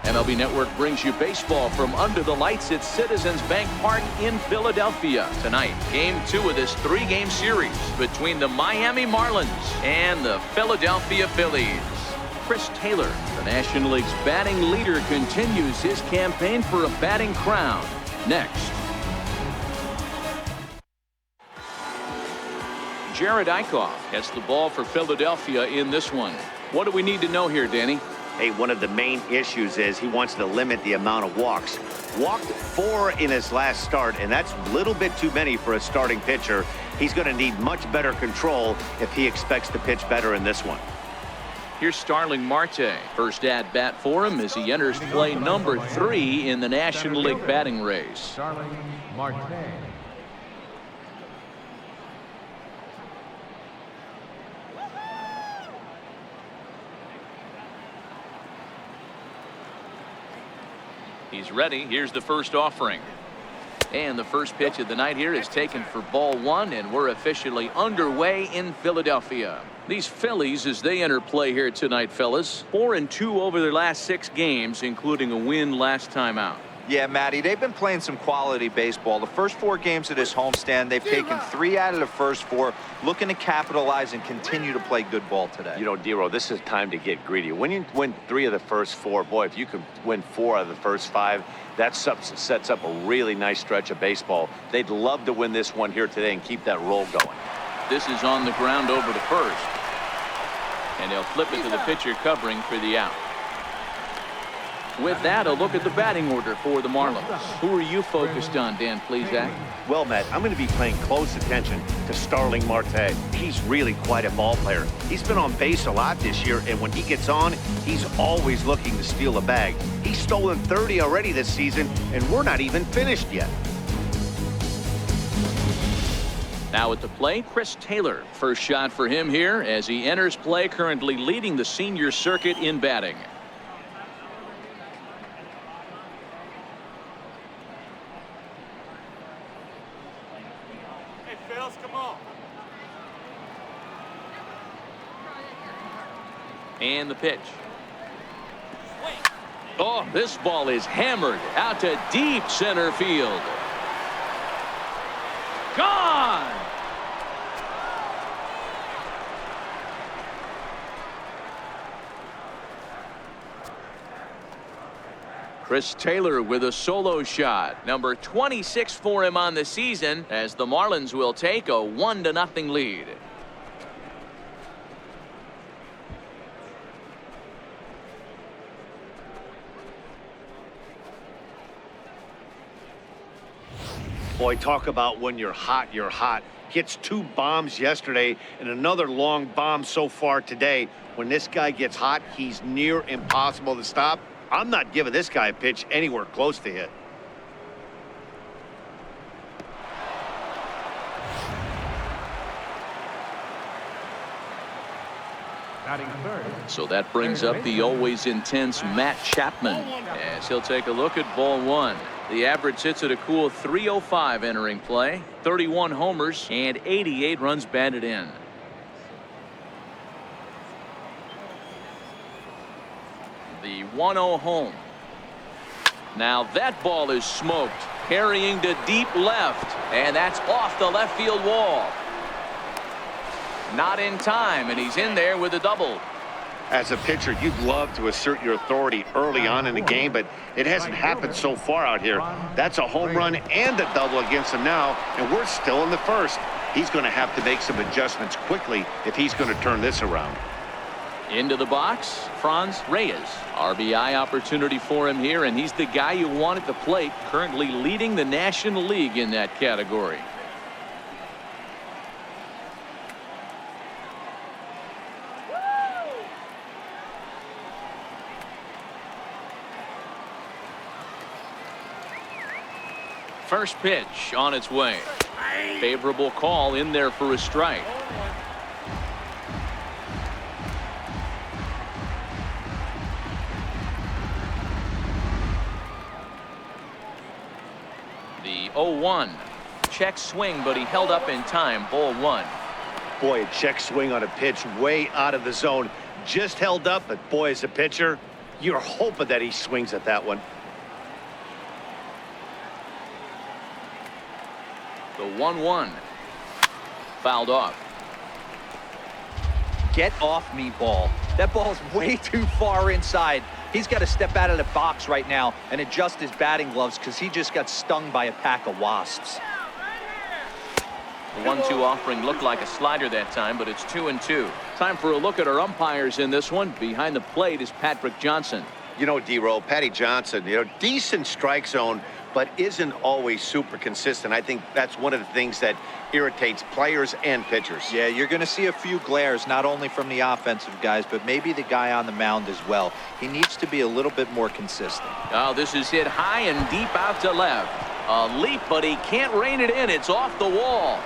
MLB Network brings you baseball from under the lights at Citizens Bank Park in Philadelphia. Tonight, Game 2 of this 3-game series between the Miami Marlins and the Philadelphia Phillies. Chris Taylor, the National League's batting leader, continues his campaign for a batting crown. Next. Jared Eichhoff gets the ball for Philadelphia in this one. What do we need to know here, Danny? Hey, one of the main issues is he wants to limit the amount of walks. Walked 4 in his last start, and that's a little bit too many for a starting pitcher. He's going to need much better control if he expects to pitch better in this one. Here's Starling Marte. First at bat for him as he enters play number 3 in the National League batting race. Starling Marte. He's ready. Here's the first offering. And the first pitch of the night here is taken for ball 1, and we're officially underway in Philadelphia. These Phillies, as they enter play here tonight, fellas, 4-2 over their last 6 games, including a win last time out. Yeah, Matty, they've been playing some quality baseball. The first 4 games of this homestand, they've taken 3 out of the first 4, looking to capitalize and continue to play good ball today. You know, Dero, this is time to get greedy. When you win 3 of the first 4, boy, if you could win 4 out of the first 5, that sets up a really nice stretch of baseball. They'd love to win this one here today and keep that roll going. This is on the ground over to first. And they'll flip it to the pitcher covering for the out. With that, a look at the batting order for the Marlins. Who are you focused on, Dan Plesac? Well, Matt, I'm going to be paying close attention to Starling Marte. He's really quite a ball player. He's been on base a lot this year, and when he gets on, he's always looking to steal a bag. He's stolen 30 already this season, and we're not even finished yet. Now at the plate, Chris Taylor. First shot for him here as he enters play, currently leading the senior circuit in batting. Come on. And the pitch. Oh, this ball is hammered out to deep center field. Gone! Chris Taylor with a solo shot. Number 26 for him on the season as the Marlins will take a 1-0 lead. Boy, talk about when you're hot, you're hot. Gets 2 bombs yesterday and another long bomb so far today. When this guy gets hot, he's near impossible to stop. I'm not giving this guy a pitch anywhere close to hit. So that brings up the always intense Matt Chapman as he'll take a look at ball 1. The average sits at a cool .305 entering play, 31 homers and 88 runs batted in. The 1-0 home. Now that ball is smoked, carrying to deep left, and that's off the left field wall. Not in time, and he's in there with a double. As a pitcher, you'd love to assert your authority early on in the game, but it hasn't happened so far out here. That's a home run and a double against him now, and we're still in the first. He's going to have to make some adjustments quickly if he's going to turn this around. Into the box, Franz Reyes. RBI opportunity for him here, and he's the guy you want at the plate, currently leading the National League in that category. First pitch on its way. Favorable call in there for a strike. The 0-1. Check swing, but he held up in time. Ball 1. Boy, a check swing on a pitch way out of the zone. Just held up, but boy, as a pitcher, You're hoping that he swings at that one. The 1-1. Fouled off. Get off me, ball. That ball's way too far inside. He's got to step out of the box right now and adjust his batting gloves because he just got stung by a pack of wasps. The 1-2 offering looked like a slider that time, but it's 2-2. Time for a look at our umpires in this one. Behind the plate is Patrick Johnson. You know, D-Roll, Patty Johnson, decent strike zone, but isn't always super consistent. I think that's one of the things that irritates players and pitchers. Yeah, you're going to see a few glares, not only from the offensive guys, but maybe the guy on the mound as well. He needs to be a little bit more consistent. Oh, this is hit high and deep out to left. A leap, but he can't rein it in. It's off the wall.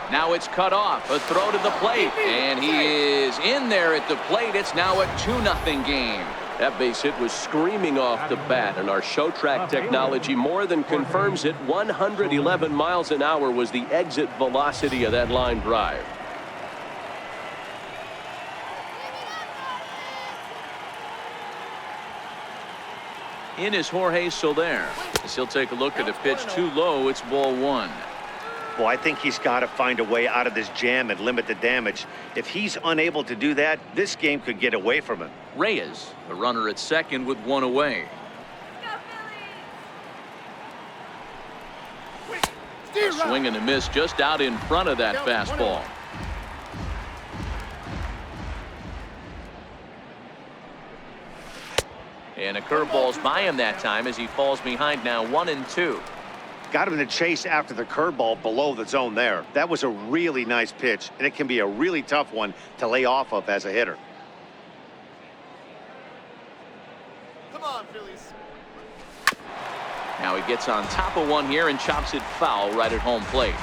Now it's cut off. A throw to the plate, and he is in there at the plate. It's now a 2-0 game. That base hit was screaming off the bat, and our show track technology more than confirms it. 111 miles an hour was the exit velocity of that line drive. In is Jorge Soler. As he'll take a look at a pitch too low. It's ball 1. Well, I think he's got to find a way out of this jam and limit the damage. If he's unable to do that, this game could get away from him. Reyes, the runner at second with 1 away. A swing and a miss just out in front of that fastball. And a curveball's by him that time as he falls behind now 1-2. Got him to chase after the curveball below the zone there. That was a really nice pitch, and it can be a really tough one to lay off of as a hitter. Come on, Phillies. Now he gets on top of one here and chops it foul right at home plate.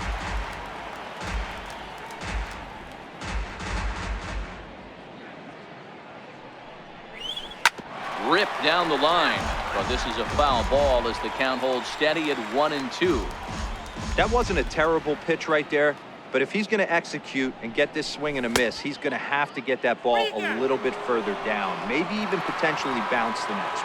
Ripped down the line. But this is a foul ball as the count holds steady at 1-2. That wasn't a terrible pitch right there, but if he's going to execute and get this swing and a miss, he's going to have to get that ball a little bit further down, maybe even potentially bounce the next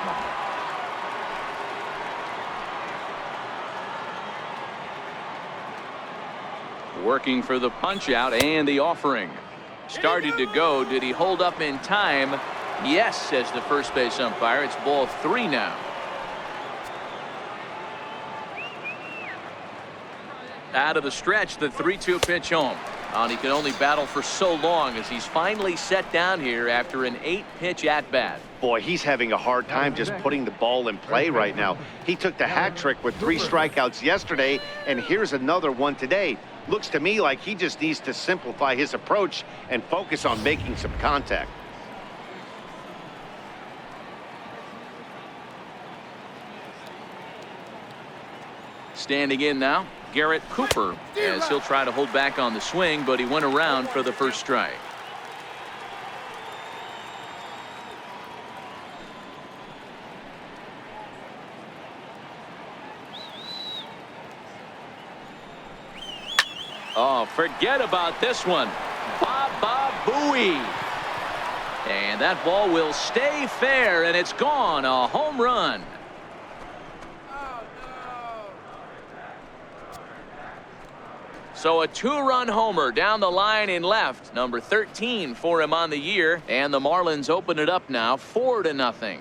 one. Working for the punch out and the offering. Started to go. Did he hold up in time? Yes, says the first base umpire. It's ball 3 now. Out of the stretch, the 3-2 pitch home. And he can only battle for so long as he's finally set down here after an 8-pitch at-bat. Boy, he's having a hard time just putting the ball in play right now. He took the hat trick with 3 strikeouts yesterday, and here's another one today. Looks to me like he just needs to simplify his approach and focus on making some contact. Standing in now, Garrett Cooper, as he'll try to hold back on the swing, but he went around for the first strike. Oh, forget about this one. Booey. And that ball will stay fair, and it's gone. A home run. So a 2-run homer down the line in left. Number 13 for him on the year. And the Marlins open it up now 4-0.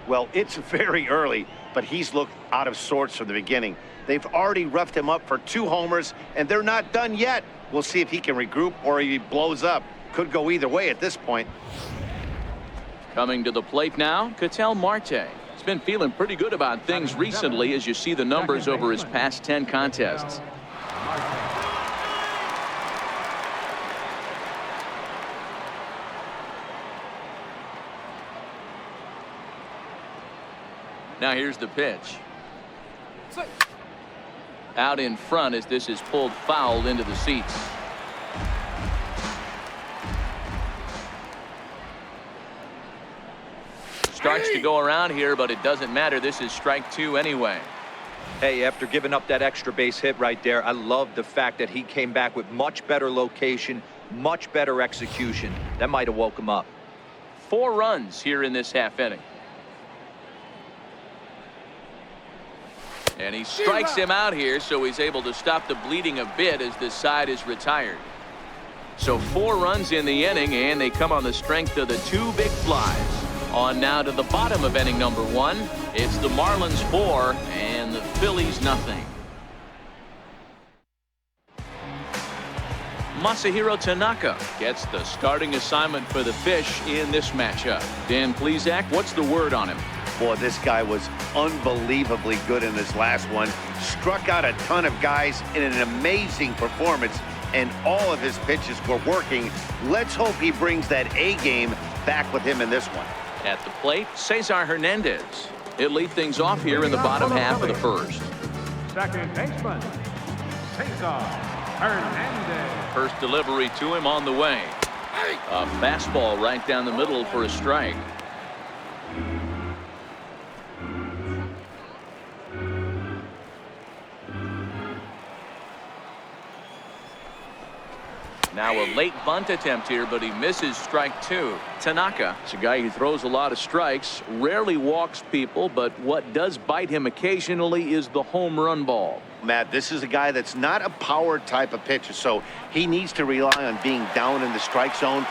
Well, it's very early, but he's looked out of sorts from the beginning. They've already roughed him up for 2 homers, and they're not done yet. We'll see if he can regroup or he blows up. Could go either way at this point. Coming to the plate now, Ketel Marte. He's been feeling pretty good about things recently as you see the numbers over his past 10 contests. Now here's the pitch. Out in front as this is pulled foul into the seats. Starts to go around here, but it doesn't matter. This is strike 2 anyway. Hey, after giving up that extra base hit right there, I love the fact that he came back with much better location, much better execution. That might have woke him up. 4 runs here in this half inning. And he strikes him out here, so he's able to stop the bleeding a bit as this side is retired. So 4 runs in the inning, and they come on the strength of the 2 big flies. On now to the bottom of inning number 1. It's the Marlins 4 and the Phillies nothing. Masahiro Tanaka gets the starting assignment for the Fish in this matchup. Dan Plesac, what's the word on him? Boy, this guy was unbelievably good in this last one. Struck out a ton of guys in an amazing performance, and all of his pitches were working. Let's hope he brings that A game back with him in this one. At the plate, Cesar Hernandez. He'll lead things off here in the bottom half of the first. Second baseman, Cesar Hernandez. First delivery to him on the way. A fastball right down the middle for a strike. Now a late bunt attempt here, but he misses strike 2. Tanaka is a guy who throws a lot of strikes, rarely walks people, but what does bite him occasionally is the home run ball. Matt, this is a guy that's not a power type of pitcher, so he needs to rely on being down in the strike zone.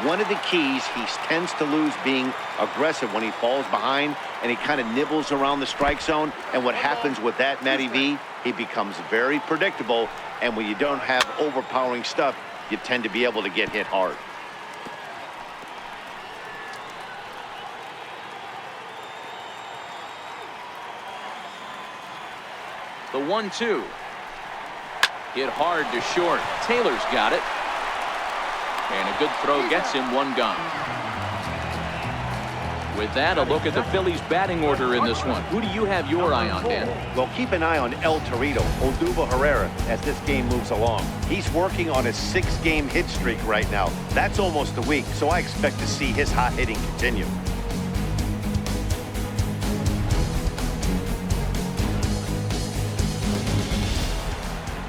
One of the keys, he tends to lose being aggressive when he falls behind, and he kind of nibbles around the strike zone. And what happens with that, Matty V, he becomes very predictable, and when you don't have overpowering stuff, you tend to be able to get hit hard. The 1-2. Hit hard to short. Taylor's got it. And a good throw gets him 1 gone. With that, a look at the Phillies batting order in this one. Who do you have your eye on, Dan? Well, keep an eye on El Torito, Odubel Herrera, as this game moves along. He's working on a 6-game hit streak right now. That's almost a week, so I expect to see his hot hitting continue.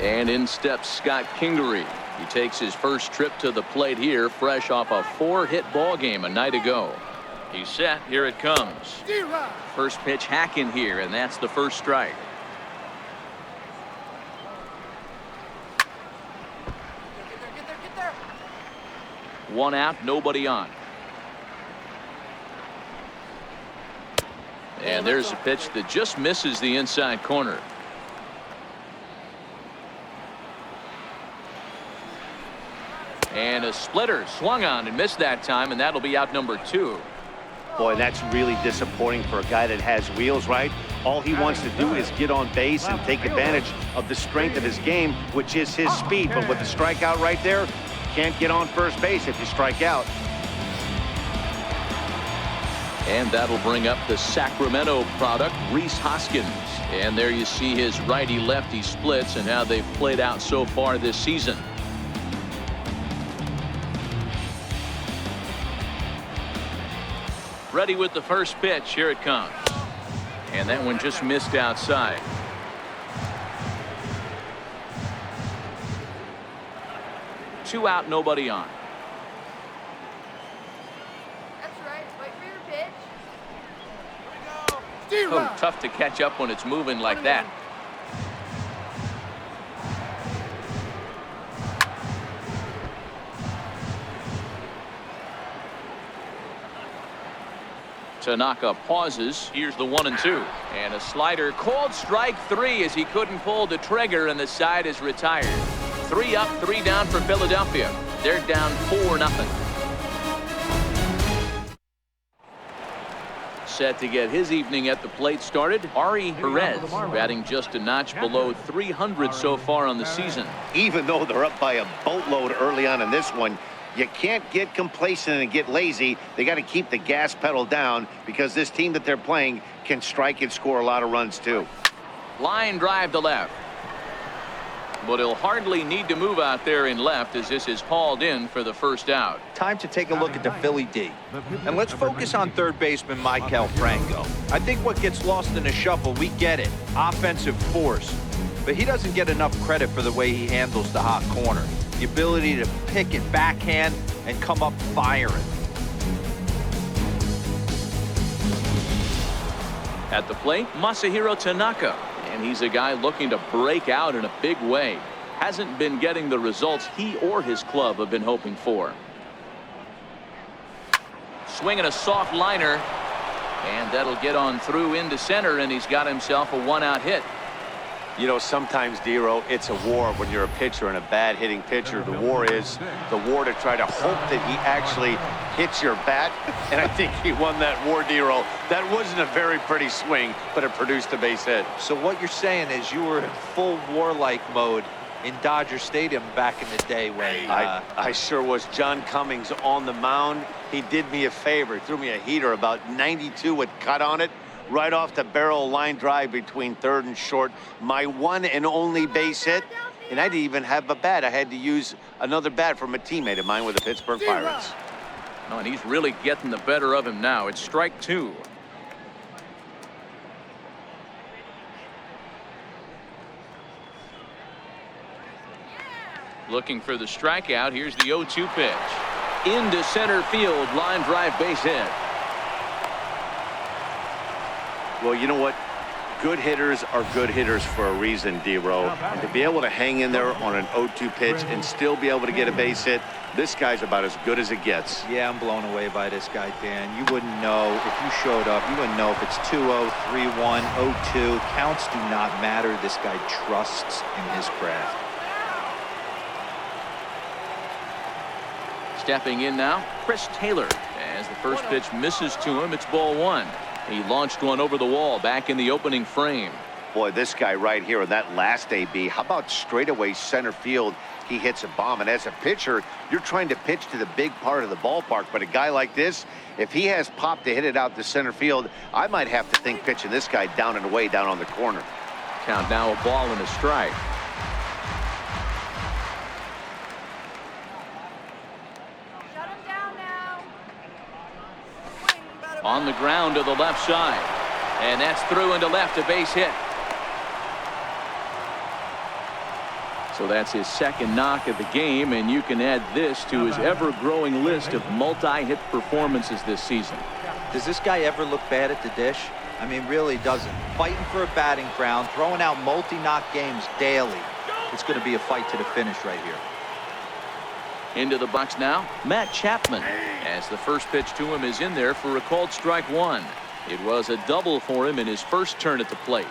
And in steps Scott Kingery. He takes his first trip to the plate here, fresh off a 4-hit ball game a night ago. He's set. Here it comes. First pitch hacking here, and that's the first strike. Get there. 1 out, nobody on. And there's a pitch that just misses the inside corner. And a splitter swung on and missed that time, and that'll be out number 2. Boy, that's really disappointing for a guy that has wheels, right? All he wants to do is get on base and take advantage of the strength of his game, which is his speed. But with the strikeout right there, can't get on first base if you strike out. And that'll bring up the Sacramento product, Rhys Hoskins. And there you see his righty-lefty splits and how they've played out so far this season. Ready with the first pitch. Here it comes. And that one just missed outside. Two out, nobody on. That's right. Wait for your pitch. Oh, tough to catch up when it's moving like that. Tanaka pauses. Here's the 1-2. And a slider called strike 3 as he couldn't pull the trigger, and the side is retired. 3 up, 3 down for Philadelphia. They're down 4-0. Set to get his evening at the plate started, Ari Perez, batting just a notch below 300 so far on the season. Even though they're up by a boatload early on in this one, you can't get complacent and get lazy. They got to keep the gas pedal down because this team that they're playing can strike and score a lot of runs too. Line drive to left. But he'll hardly need to move out there in left as this is hauled in for the first out. Time to take a look at the Philly D. And let's focus on third baseman Maikel Franco. I think what gets lost in the shuffle, we get it. Offensive force. But he doesn't get enough credit for the way he handles the hot corner. The ability to pick it backhand and come up firing. At the plate, Masahiro Tanaka. And he's a guy looking to break out in a big way. Hasn't been getting the results he or his club have been hoping for. Swinging a soft liner. And that'll get on through into center, and he's got himself a one-out hit. You know, sometimes, Dero, it's a war when you're a pitcher and a bad hitting pitcher. The war is the war to try to hope that he actually hits your bat. And I think he won that war, Dero. That wasn't a very pretty swing, but it produced a base hit. So what you're saying is you were in full warlike mode in Dodger Stadium back in the day when... I sure was. John Cummings on the mound. He did me a favor. He threw me a heater about 92 with cut on it. Right off the barrel line drive between third and short. My one and only base hit. And I didn't even have a bat. I had to use another bat from a teammate of mine with the Pittsburgh Pirates. Oh, and he's really getting the better of him now. It's strike two. Looking for the strikeout. Here's the 0-2 pitch. Into center field. Line drive base hit. Well, you know what? Good hitters are good hitters for a reason, Dero. And to be able to hang in there on an 0-2 pitch and still be able to get a base hit, this guy's about as good as it gets. Yeah, I'm blown away by this guy, Dan. You wouldn't know if you showed up. You wouldn't know if it's 2-0, 3-1, 0-2. Counts do not matter. This guy trusts in his craft. Stepping in now, Chris Taylor. As the first pitch misses to him, it's ball one. He launched one over the wall back in the opening frame. Boy, this guy right here in that last AB, how about straightaway center field? He hits a bomb, and as a pitcher, you're trying to pitch to the big part of the ballpark, but a guy like this, if he has pop to hit it out to center field, I might have to think pitching this guy down and away down on the corner. Count now a ball and a strike. Shut him down now. On the ground to the left side. And that's through into left, a base hit. So that's his second knock of the game, and you can add this to his ever-growing list of multi-hit performances this season. Does this guy ever look bad at the dish? I mean, really doesn't. Fighting for a batting crown, throwing out multi-knock games daily. It's going to be a fight to the finish right here. Into the box now, Matt Chapman, as the first pitch to him is in there for a called strike one. It was a double for him in his first turn at the plate.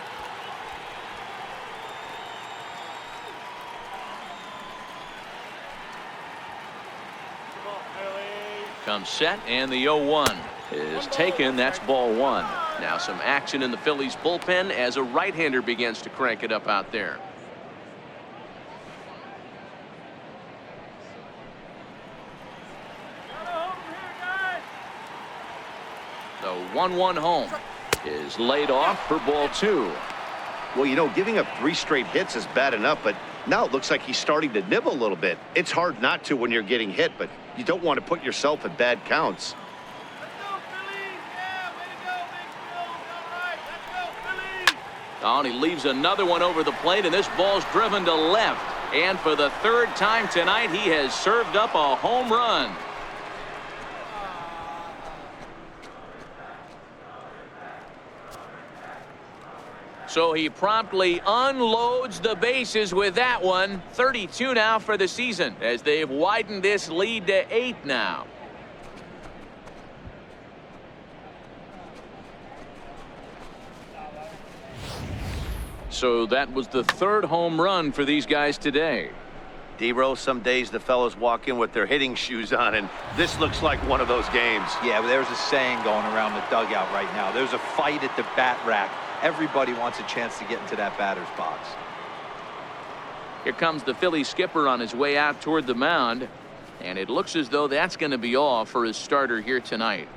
Comes set, and the 0-1 is taken. That's ball one. Now some action in the Phillies bullpen as a right-hander begins to crank it up out there. The 1-1 home is laid off for ball two. Well, you know, giving up 3 straight hits is bad enough, but now it looks like he's starting to nibble a little bit. It's hard not to when you're getting hit, but you don't want to put yourself at bad counts. Oh, and he leaves another one over the plate, and this ball's driven to left. And for the third time tonight, he has served up a home run. So he promptly unloads the bases with that one. 32 now for the season as they've widened this lead to 8 now. So that was the third home run for these guys today. Dero, some days the fellas walk in with their hitting shoes on, and this looks like one of those games. Yeah, but there's a saying going around the dugout right now. There's a fight at the bat rack. Everybody wants a chance to get into that batter's box. Here comes the Philly skipper on his way out toward the mound, and it looks as though that's going to be all for his starter here tonight.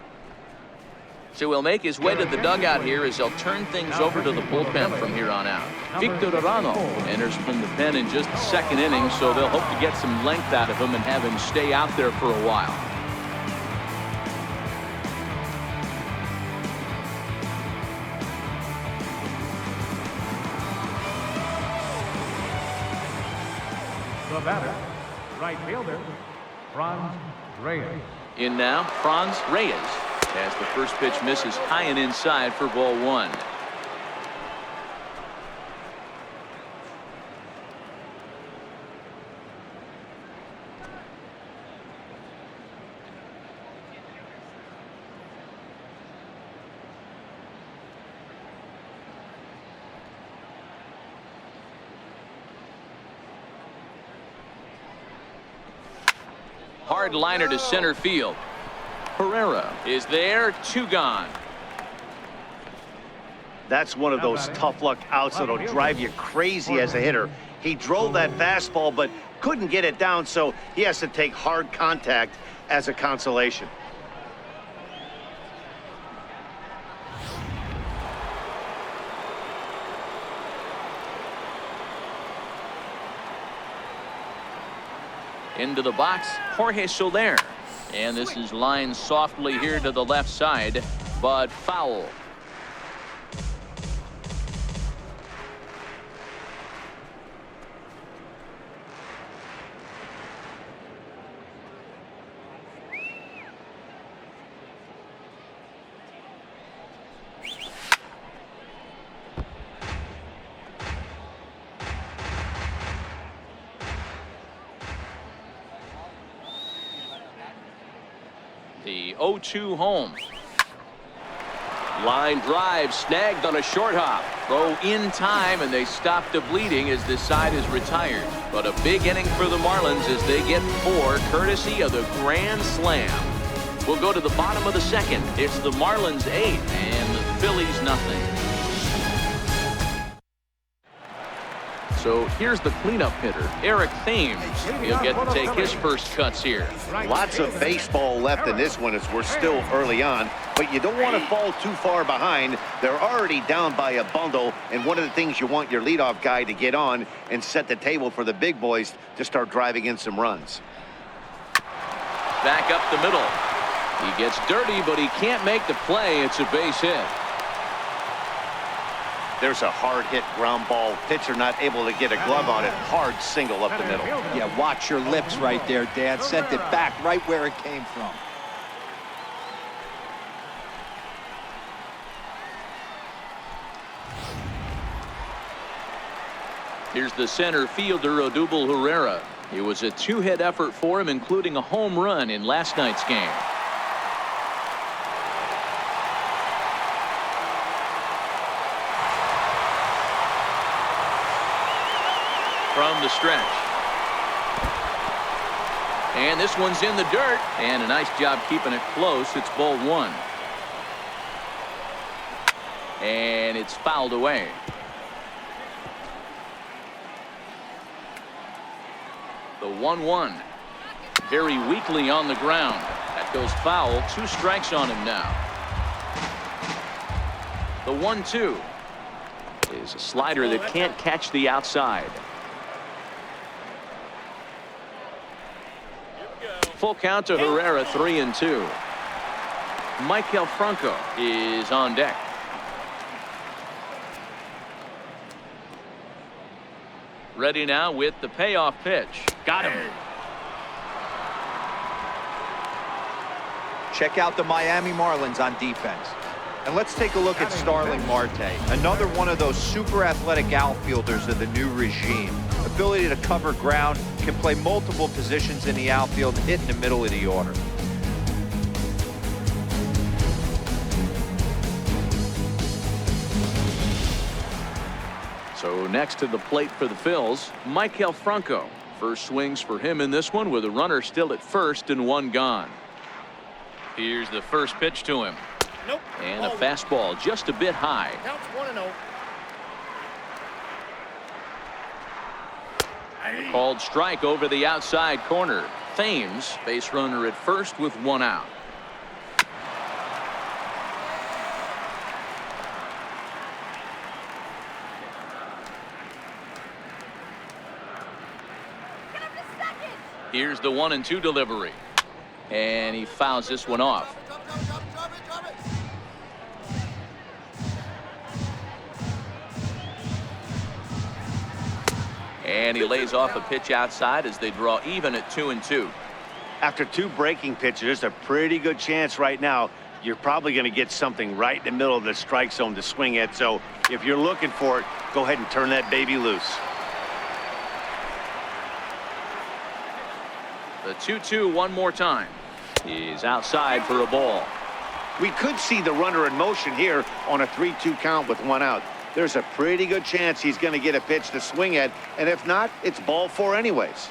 So he'll make his way to the dugout here as they'll turn things over to the bullpen from here on out. Victor Arano enters from the pen in just the second inning, so they'll hope to get some length out of him and have him stay out there for a while. The batter, right fielder, Franz Reyes. In now, Franz Reyes, as the first pitch misses high and inside for ball one. Hard liner to center field. Herrera is there, 2 gone. That's one of those tough luck outs that'll drive you crazy as a hitter. He drove that fastball but couldn't get it down, so he has to take hard contact as a consolation. Into the box, Jorge Soler. And this is lined softly here to the left side, but foul. The 0-2 home. Line drive snagged on a short hop. Throw in time, and they stop the bleeding as this side is retired. But a big inning for the Marlins as they get 4, courtesy of the grand slam. We'll go to the bottom of the second. It's the Marlins 8 and the Phillies nothing. So here's the cleanup hitter, Eric Thames. He'll get to take his first cuts here. Lots of baseball left in this one as we're still early on, but you don't want to fall too far behind. They're already down by a bundle, and one of the things you want your leadoff guy to get on and set the table for the big boys to start driving in some runs. Back up the middle. He gets dirty, but he can't make the play. It's a base hit. There's a hard hit ground ball. Pitcher not able to get a glove on it. Hard single up the middle. Yeah, watch your lips right there, Dan. Sent it back right where it came from. Here's the center fielder, Odubel Herrera. It was a 2-hit effort for him, including a home run in last night's game. From the stretch. And this one's in the dirt. And a nice job keeping it close. It's ball 1. And it's fouled away. The 1-1. Very weakly on the ground. That goes foul. 2 strikes on him now. The 1-2 is a slider that can't catch the outside. Full count to Herrera, 3-2. Michael Franco is on deck. Ready now with the payoff pitch. Got him. Check out the Miami Marlins on defense. And let's take a look at Starling Marte, another one of those super athletic outfielders of the new regime. Ability to cover ground, can play multiple positions in the outfield, hit in the middle of the order. So next to the plate for the Phils, Michael Franco. First swings for him in this one with a runner still at first and 1 gone. Here's the first pitch to him. Nope. And a fastball just a bit high. Counts 1-0. Called strike over the outside corner. Thames, base runner at first with 1 out. Here's the 1-2 delivery. And he fouls this one off. And he lays off a pitch outside as they draw even at 2-2. After 2 breaking pitches, there's a pretty good chance right now you're probably going to get something right in the middle of the strike zone to swing at. So if you're looking for it, go ahead and turn that baby loose. The 2-2 one more time. He's outside for a ball. We could see the runner in motion here on a 3-2 count with 1 out. There's a pretty good chance he's going to get a pitch to swing at, and if not, it's ball 4 anyways.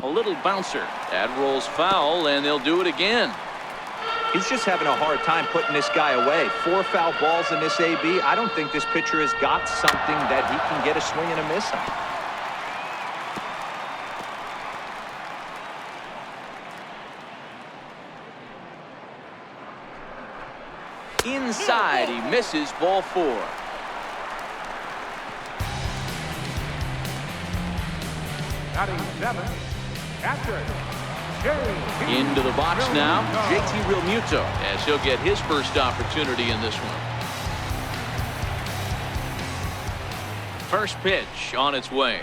A little bouncer. That rolls foul, and they'll do it again. He's just having a hard time putting this guy away. 4 foul balls in this AB. I don't think this pitcher has got something that he can get a swing and a miss on. Inside, he misses ball 4. Batting 7th, catcher, Into the box now, JT Realmuto, as he'll get his first opportunity in this one. First pitch on its way.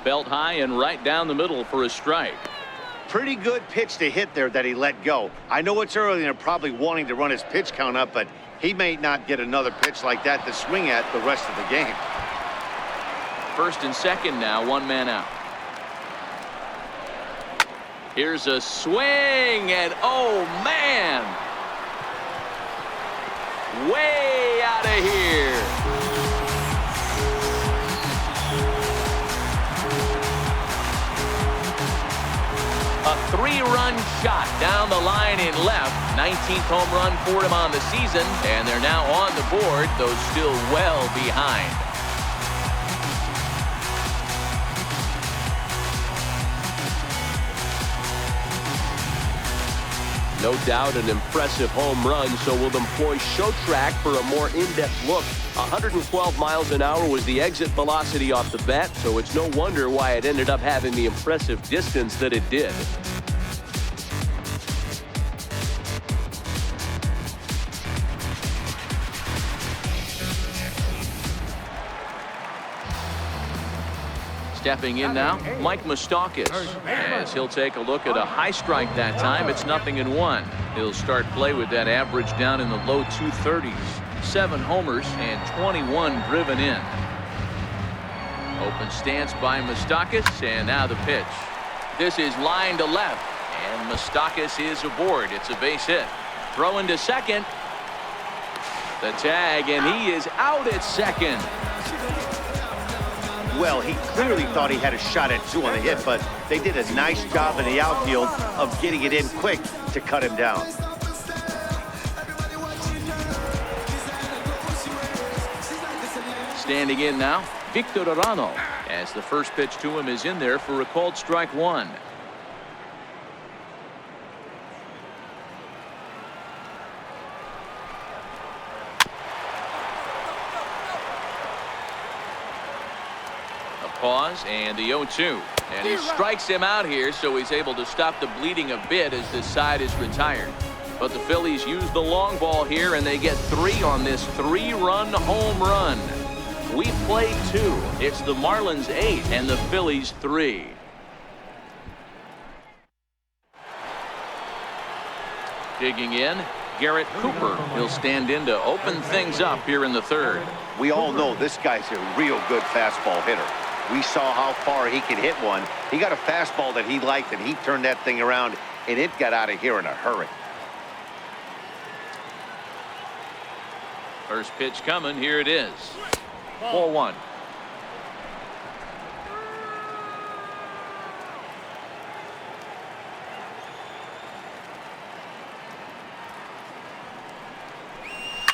Belt high and right down the middle for a strike. Pretty good pitch to hit there that he let go. I know it's early and they're probably wanting to run his pitch count up, but he may not get another pitch like that to swing at the rest of the game. First and second now, 1 man out. Here's a swing, and oh man! Way out of here. A 3-run shot down the line in left. 19th home run for him on the season, and they're now on the board, though still well behind. No doubt an impressive home run, so we'll employ Show Track for a more in-depth look. 112 miles an hour was the exit velocity off the bat, so it's no wonder why it ended up having the impressive distance that it did. Stepping in now, Mike Moustakas, as he'll take a look at a high strike that time. It's 0-1. He'll start play with that average down in the low 230s. 7 homers and 21 driven in. Open stance by Moustakas, and now the pitch. This is line to left, and Moustakas is aboard. It's a base hit. Throw into second. The tag, and he is out at second. Well, he clearly thought he had a shot at 2 on the hit, but they did a nice job in the outfield of getting it in quick to cut him down. Standing in now, Victor Arano, as the first pitch to him is in there for a called strike 1. Pause and the 0-2, and he strikes him out here, so he's able to stop the bleeding a bit as this side is retired. But the Phillies use the long ball here, and they get 3 on this 3-run home run. We play 2. It's the Marlins 8 and the Phillies 3. Digging in, Garrett Cooper. He'll stand in to open things up here in the 3rd. We all know this guy's a real good fastball hitter. We saw how far he could hit one. He got a fastball that he liked, and he turned that thing around, and it got out of here in a hurry. First pitch coming. Here it is. Ball 1.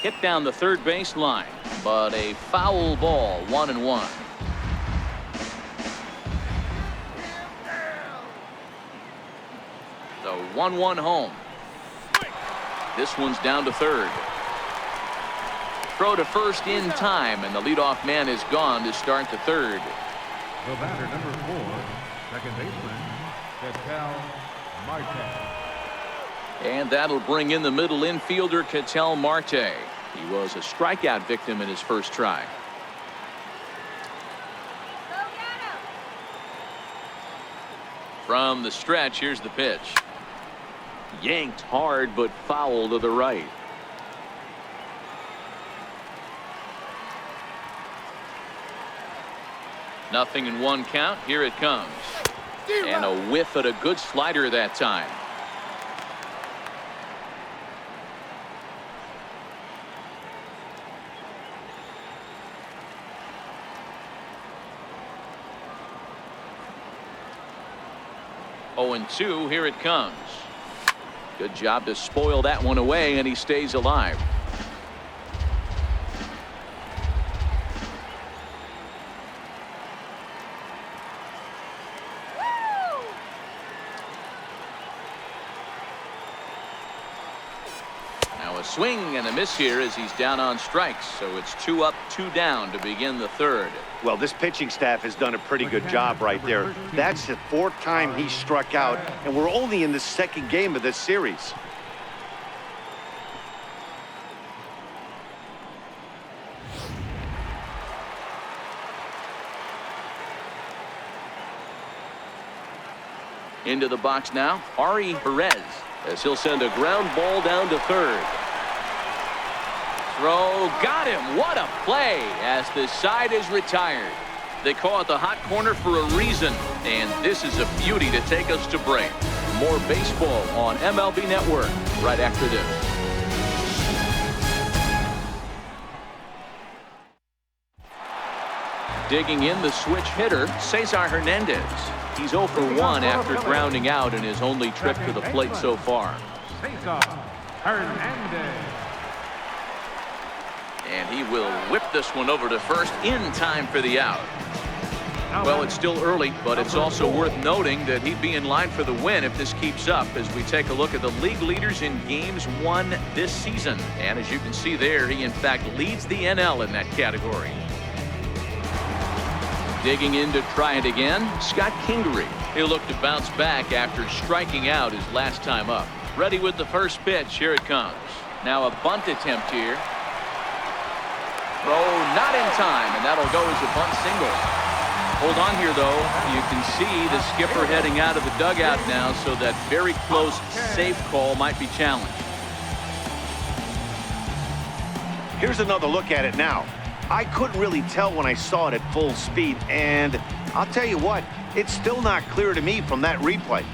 Hit down the third base line, but a foul ball. 1-1. The 1-1 home. This one's down to third. Throw to first in time, and the leadoff man is gone to start the 3rd. The batter, number 4, Second baseman, Marte. And that'll bring in the middle infielder, Ketel Marte. He was a strikeout victim in his first try. Go get him. From the stretch, here's the pitch. Yanked hard, but foul to the right. Nothing in one count. Here it comes. And a whiff at a good slider that time. Oh, and 2, here it comes. Good job to spoil that one away, and he stays alive. Now a swing and a miss here as he's down on strikes, so it's 2 up, 2 down to begin the third. Well, this pitching staff has done a pretty good job right there. That's the 4th time he struck out, and we're only in the 2nd game of this series. Into the box now, Ari Perez, as he'll send a ground ball down to third. Throw, got him. What a play as the side is retired. They call it the hot corner for a reason, and this is a beauty to take us to break. More baseball on MLB Network right after this. Digging in the switch hitter, Cesar Hernandez. He's 0 for 1 after grounding out in his only trip to the plate so far. Cesar Hernandez. And he will whip this one over to first in time for the out. Well, it's still early, but it's also worth noting that he'd be in line for the win if this keeps up as we take a look at the league leaders in games won this season. And as you can see there, he in fact leads the NL in that category. Digging in to try it again, Scott Kingery. He'll look to bounce back after striking out his last time up. Ready with the first pitch. Here it comes. Now a bunt attempt here. Throw not in time, and that'll go as a bunt single. Hold on here, though. You can see the skipper heading out of the dugout now, so that very close safe call might be challenged. Here's another look at it now. I couldn't really tell when I saw it at full speed, and I'll tell you what, it's still not clear to me from that replay.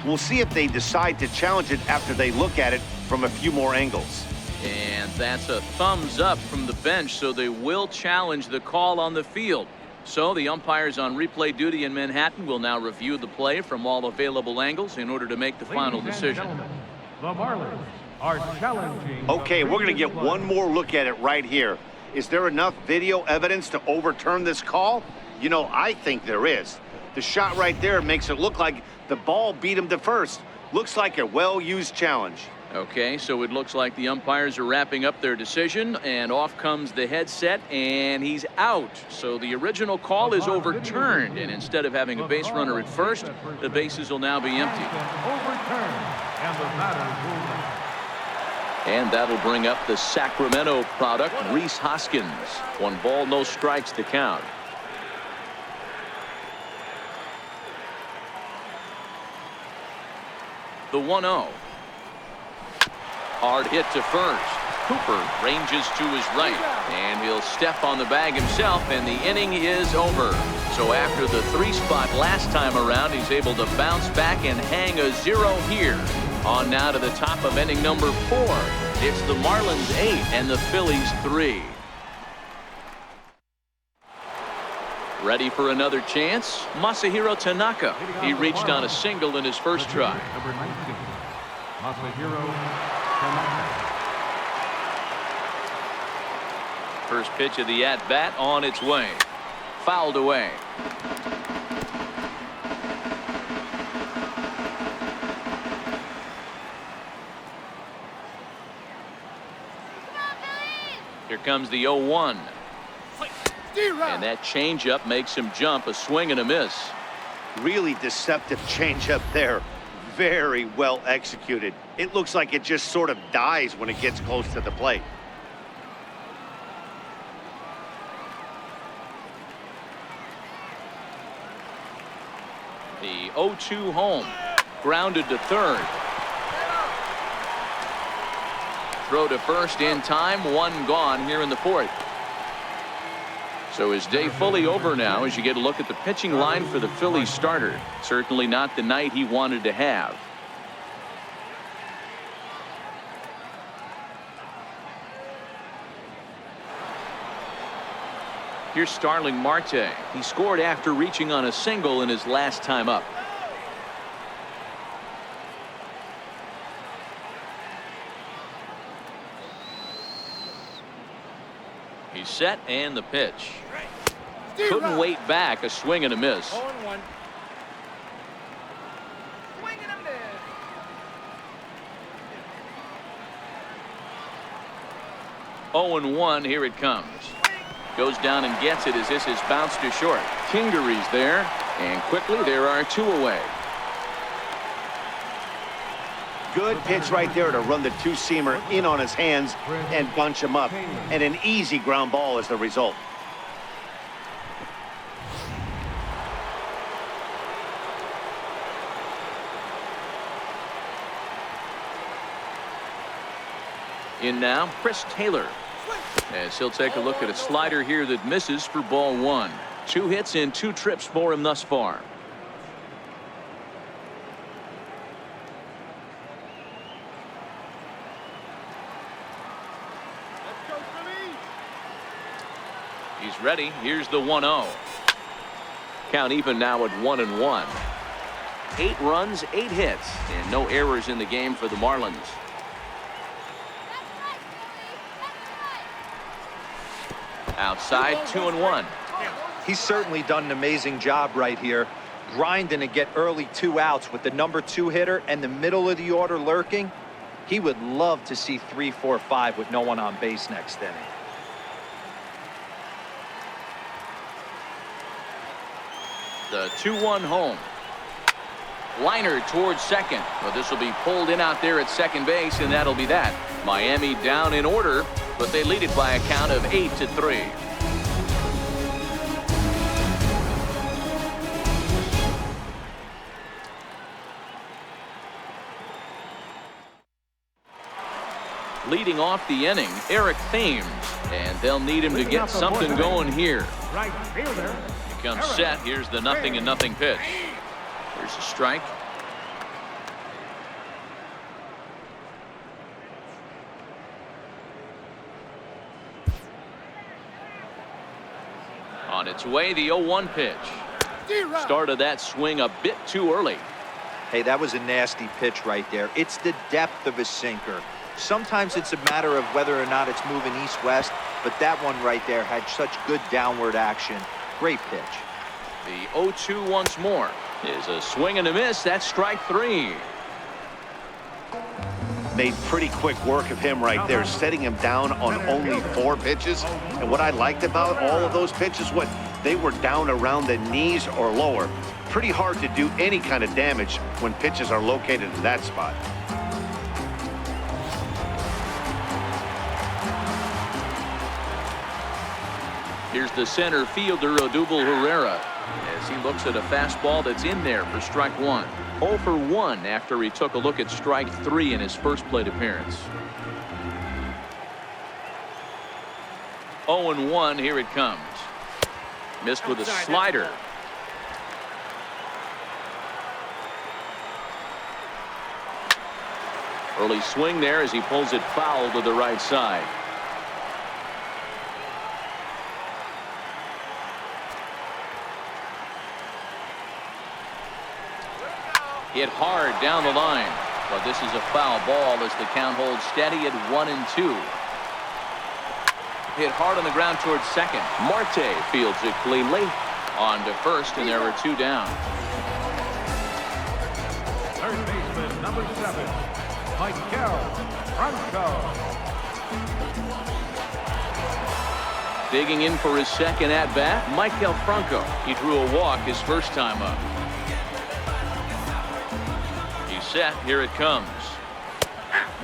We'll see if they decide to challenge it after they look at it from a few more angles. And that's a thumbs up from the bench, so they will challenge the call on the field. So the umpires on replay duty in Manhattan will now review the play from all available angles in order to make the final decision. The Marlins are challenging. Okay, we're going to get one more look at it right here. Is there enough video evidence to overturn this call? You know, I think there is. The shot right there makes it look like the ball beat him to first. Looks like a well-used challenge. Okay, so it looks like the umpires are wrapping up their decision, and off comes the headset, and he's out. So the original call is overturned, and instead of having a base runner at first, the bases will now be empty. Overturned, and the batter will back. And that'll bring up the Sacramento product, Rhys Hoskins. 1 ball, no strikes to count. The 1-0. Hard hit to first. Cooper ranges to his right, and he'll step on the bag himself, and the inning is over. So after the 3 spot last time around, he's able to bounce back and hang a 0 here. On now to the top of inning number 4. It's the Marlins 8 and the Phillies 3. Ready for another chance? Masahiro Tanaka. He reached on a single in his first try. Number 19, Masahiro Tanaka. First pitch of the at-bat on its way. Fouled away. Here comes the 0-1. And that changeup makes him jump. A swing and a miss. Really deceptive changeup there. Very well executed. It looks like it just sort of dies when it gets close to the plate. The 0-2 home. Grounded to third. Throw to first in time. One gone here in the fourth. So his day fully over now as you get a look at the pitching line for the Phillies starter. Certainly not the night he wanted to have. Here's Starling Marte. He scored after reaching on a single in his last time up. He's set and the pitch. Couldn't wait back. A swing and a miss. 0-1. Swing and a miss. 0-1. Here it comes. Goes down and gets it as this is bounced to short. Kingery's there. And quickly there are two away. Good pitch right there to run the two-seamer in on his hands and bunch him up. And an easy ground ball is the result. In now, Chris Taylor. As he'll take a look at a slider here that misses for ball one. 2 hits in 2 trips for him thus far. He's ready. Here's the 1-0. Count even now at 1-1. 8 runs, 8 hits, and no errors in the game for the Marlins. Outside, 2-1. He's certainly done an amazing job right here, grinding to get early 2 outs with the number 2 hitter and the middle of the order lurking. He would love to see 3, 4, 5 with no one on base next inning. The 2-1 home. Liner towards second. Well, this will be pulled in out there at second base, and that'll be that. Miami down in order, but they lead it by a count of 8-3. Leading off the inning, Eric Thames, and they'll need him to get something going here. Right fielder. He comes set. Here's the 0-0 pitch. Here's a strike. On its way, the 0-1 pitch. Started that swing a bit too early. Hey, that was a nasty pitch right there. It's the depth of his sinker. Sometimes it's a matter of whether or not it's moving east-west, but that one right there had such good downward action. Great pitch. The 0-2 once more is a swing and a miss. That's strike 3. Made pretty quick work of him right there, setting him down on only 4 pitches. And what I liked about all of those pitches, they were down around the knees or lower. Pretty hard to do any kind of damage when pitches are located in that spot. Here's the center fielder, Odubel Herrera, as he looks at a fastball that's in there for strike 1. 0 for 1 after he took a look at strike 3 in his first plate appearance. 0-1, here it comes. Missed with a slider. Early swing there as he pulls it foul to the right side. Hit hard down the line, but this is a foul ball as the count holds steady at 1-2. Hit hard on the ground towards second. Marte fields it cleanly. On to first, and there are 2 down. Third baseman, number 7, Michael Franco. Digging in for his second at-bat, Michael Franco. He drew a walk his first time up. set. Here it comes.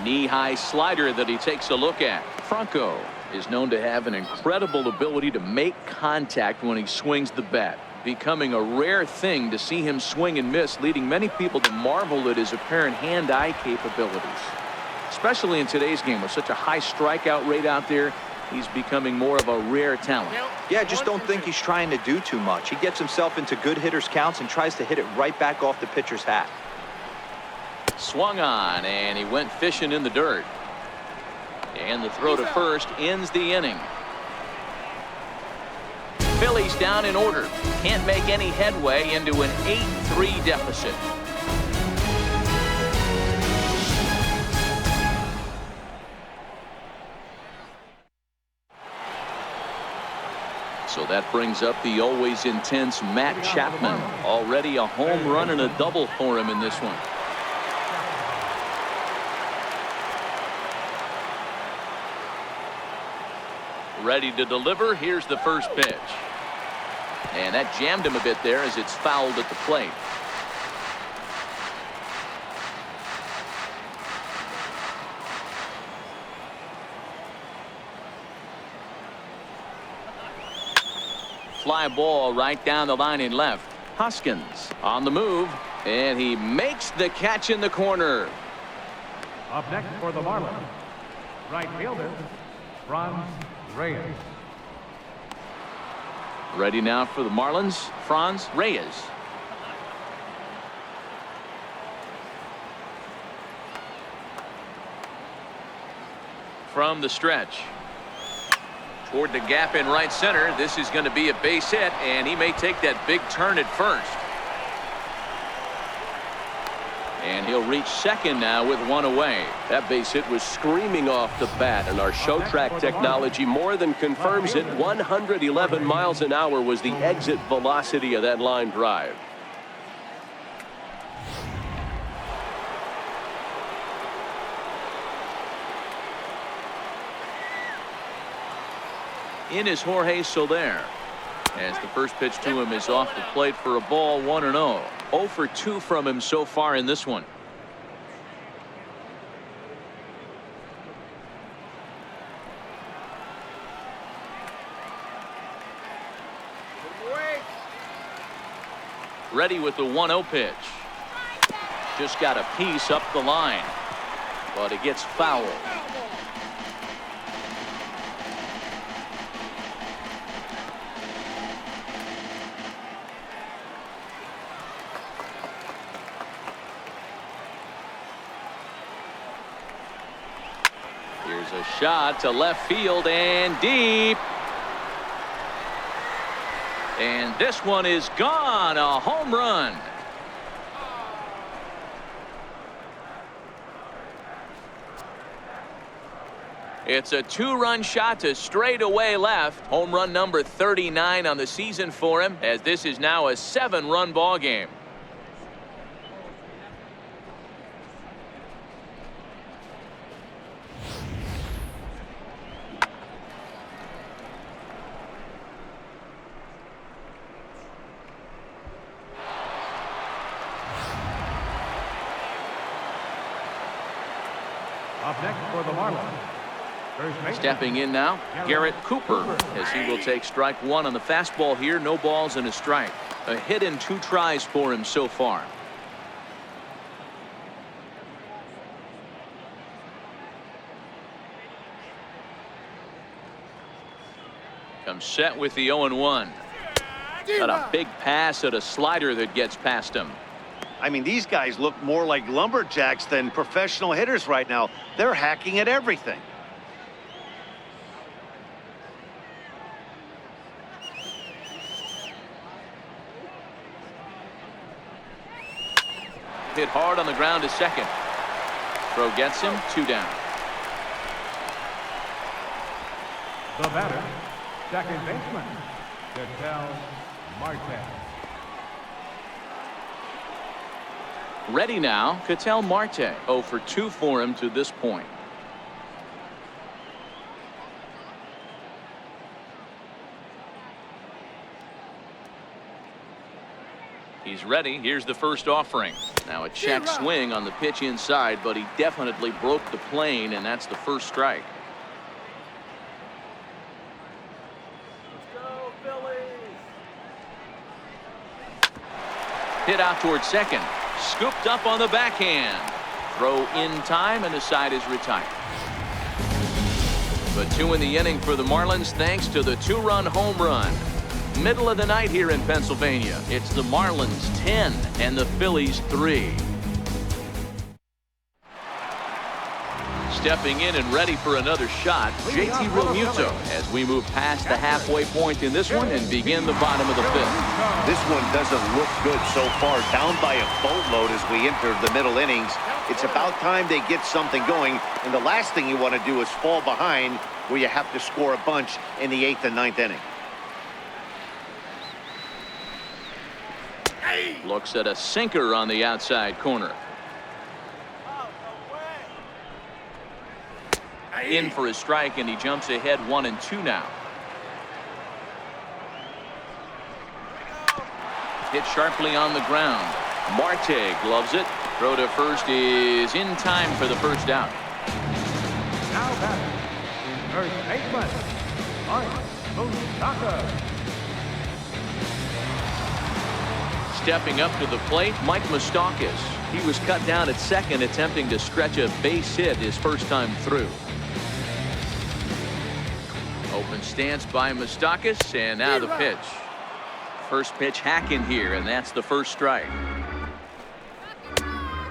Knee-high slider that he takes a look at. Franco is known to have an incredible ability to make contact when he swings the bat, becoming a rare thing to see him swing and miss, leading many people to marvel at his apparent hand-eye capabilities. Especially in today's game with such a high strikeout rate out there, he's becoming more of a rare talent. Yeah, I just don't think he's trying to do too much. He gets himself into good hitters' counts and tries to hit it right back off the pitcher's hat. Swung on, and he went fishing in the dirt. And the throw to first ends the inning. Phillies down in order. Can't make any headway into an 8-3 deficit. So that brings up the always intense Matt Chapman. Already a home run and a double for him in this one. Ready to deliver. Here's the first pitch. And that jammed him a bit there as it's fouled at the plate. Fly ball right down the line in left. Hoskins on the move, and he makes the catch in the corner. Up next for the Marlins, right fielder, Reyes. Ready now for the Marlins, Franz Reyes. From the stretch. Toward the gap in right center. This is going to be a base hit, and he may take that big turn at first. And he'll reach second now with one away. That base hit was screaming off the bat, and our show track technology more than confirms it. 111 miles an hour was the exit velocity of that line drive. In is Jorge Soler. As the first pitch to him is off the plate for a ball, 1-0. 0 for 2 from him so far in this one. Ready with the 1-0 pitch. Just got a piece up the line, but it gets fouled. Here's a shot to left field and deep. And this one is gone. A home run. It's a 2-run shot to straightaway left. Home run number 39 on the season for him, as this is now a 7-run ball game. Up next for the Marlins, Stepping in now, Garrett Cooper, as he will take strike one on the fastball here. No balls and a strike. A hit in 2 tries for him so far. Comes set with the 0-1. Got a big pass at a slider that gets past him. I mean, these guys look more like lumberjacks than professional hitters right now. They're hacking at everything. Hit hard on the ground to second. Throw gets him, 2 down. the batter, second baseman, Marte. Ready now, Ketel Marte. 0 for 2 for him to this point. He's ready. Here's the first offering. Now a check swing on the pitch inside, but he definitely broke the plane, and that's the first strike. Hit out towards second. Scooped up on the backhand. Throw in time, and the side is retired. But 2 in the inning for the Marlins thanks to the 2-run home run. Middle of the night here in Pennsylvania. It's the Marlins 10 and the Phillies 3. Stepping in and ready for another shot, JT Realmuto as we move past the halfway point in this one and begin the bottom of the 5th. This one doesn't look good so far. Down by a boatload as we enter the middle innings. It's about time they get something going, and the last thing you want to do is fall behind where you have to score a bunch in the 8th and 9th inning. Looks at a sinker on the outside corner. In for a strike, and he jumps ahead 1-2 now. Hit sharply on the ground. Marte gloves it. Throw to first is in time for the first out. Now batting in first baseman, Moustakas. Stepping up to the plate, Mike Moustakas. He was cut down at second, attempting to stretch a base hit his first time through. Open stance by Moustakas, and now the pitch. First pitch hack in here, and that's the first strike.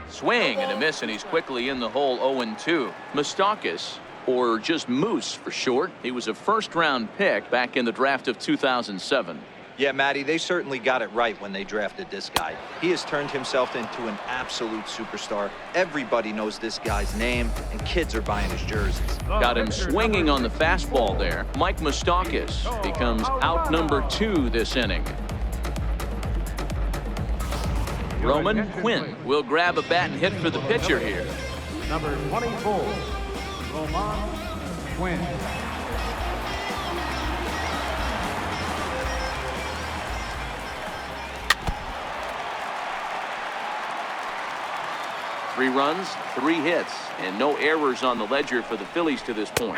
Swing and a miss, and he's quickly in the hole 0-2. Moustakas, or just Moose for short, he was a first-round pick back in the draft of 2007. Yeah, Matty, they certainly got it right when they drafted this guy. He has turned himself into an absolute superstar. Everybody knows this guy's name, and kids are buying his jerseys. Got him swinging on the fastball there. Mike Moustakas becomes out number 2 this inning. Roman Quinn will grab a bat and hit for the pitcher here. Number 24, Roman Quinn. Three runs, 3 hits, and no errors on the ledger for the Phillies to this point.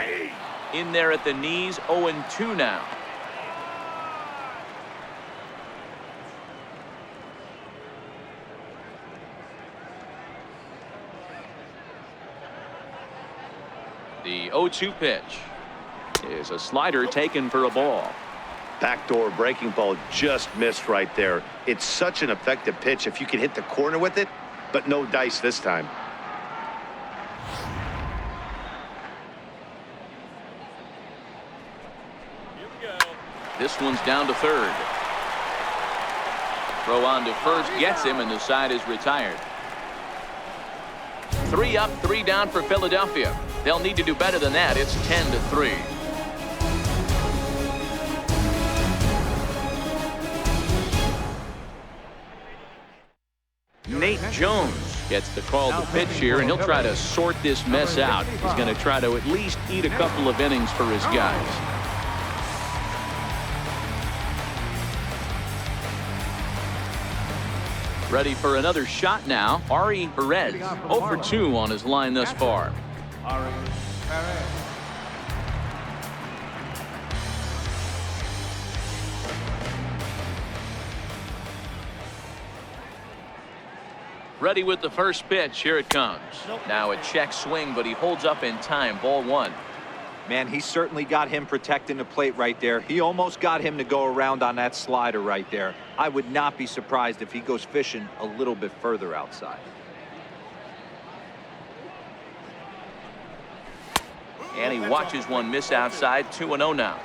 In there at the knees, 0-2 now. The 0-2 pitch is a slider taken for a ball. Backdoor breaking ball just missed right there. It's such an effective pitch if you can hit the corner with it, but no dice this time. This one's down to third. Throw on to first gets him, and the side is retired. 3 up, 3 down for Philadelphia. They'll need to do better than that. It's 10-3. Nate Jones gets the call to pitch here, and he'll try to sort this mess out. He's going to try to at least eat a couple of innings for his guys. Ready for another shot now. Ari Perez, 0 for 2 on his line thus far. Ari Perez. Ready with the first pitch. Here it comes. Now a check swing, but he holds up in time. Ball 1. Man, he certainly got him protecting the plate right there. He almost got him to go around on that slider right there. I would not be surprised if he goes fishing a little bit further outside. And he watches one miss outside. 2-0 now.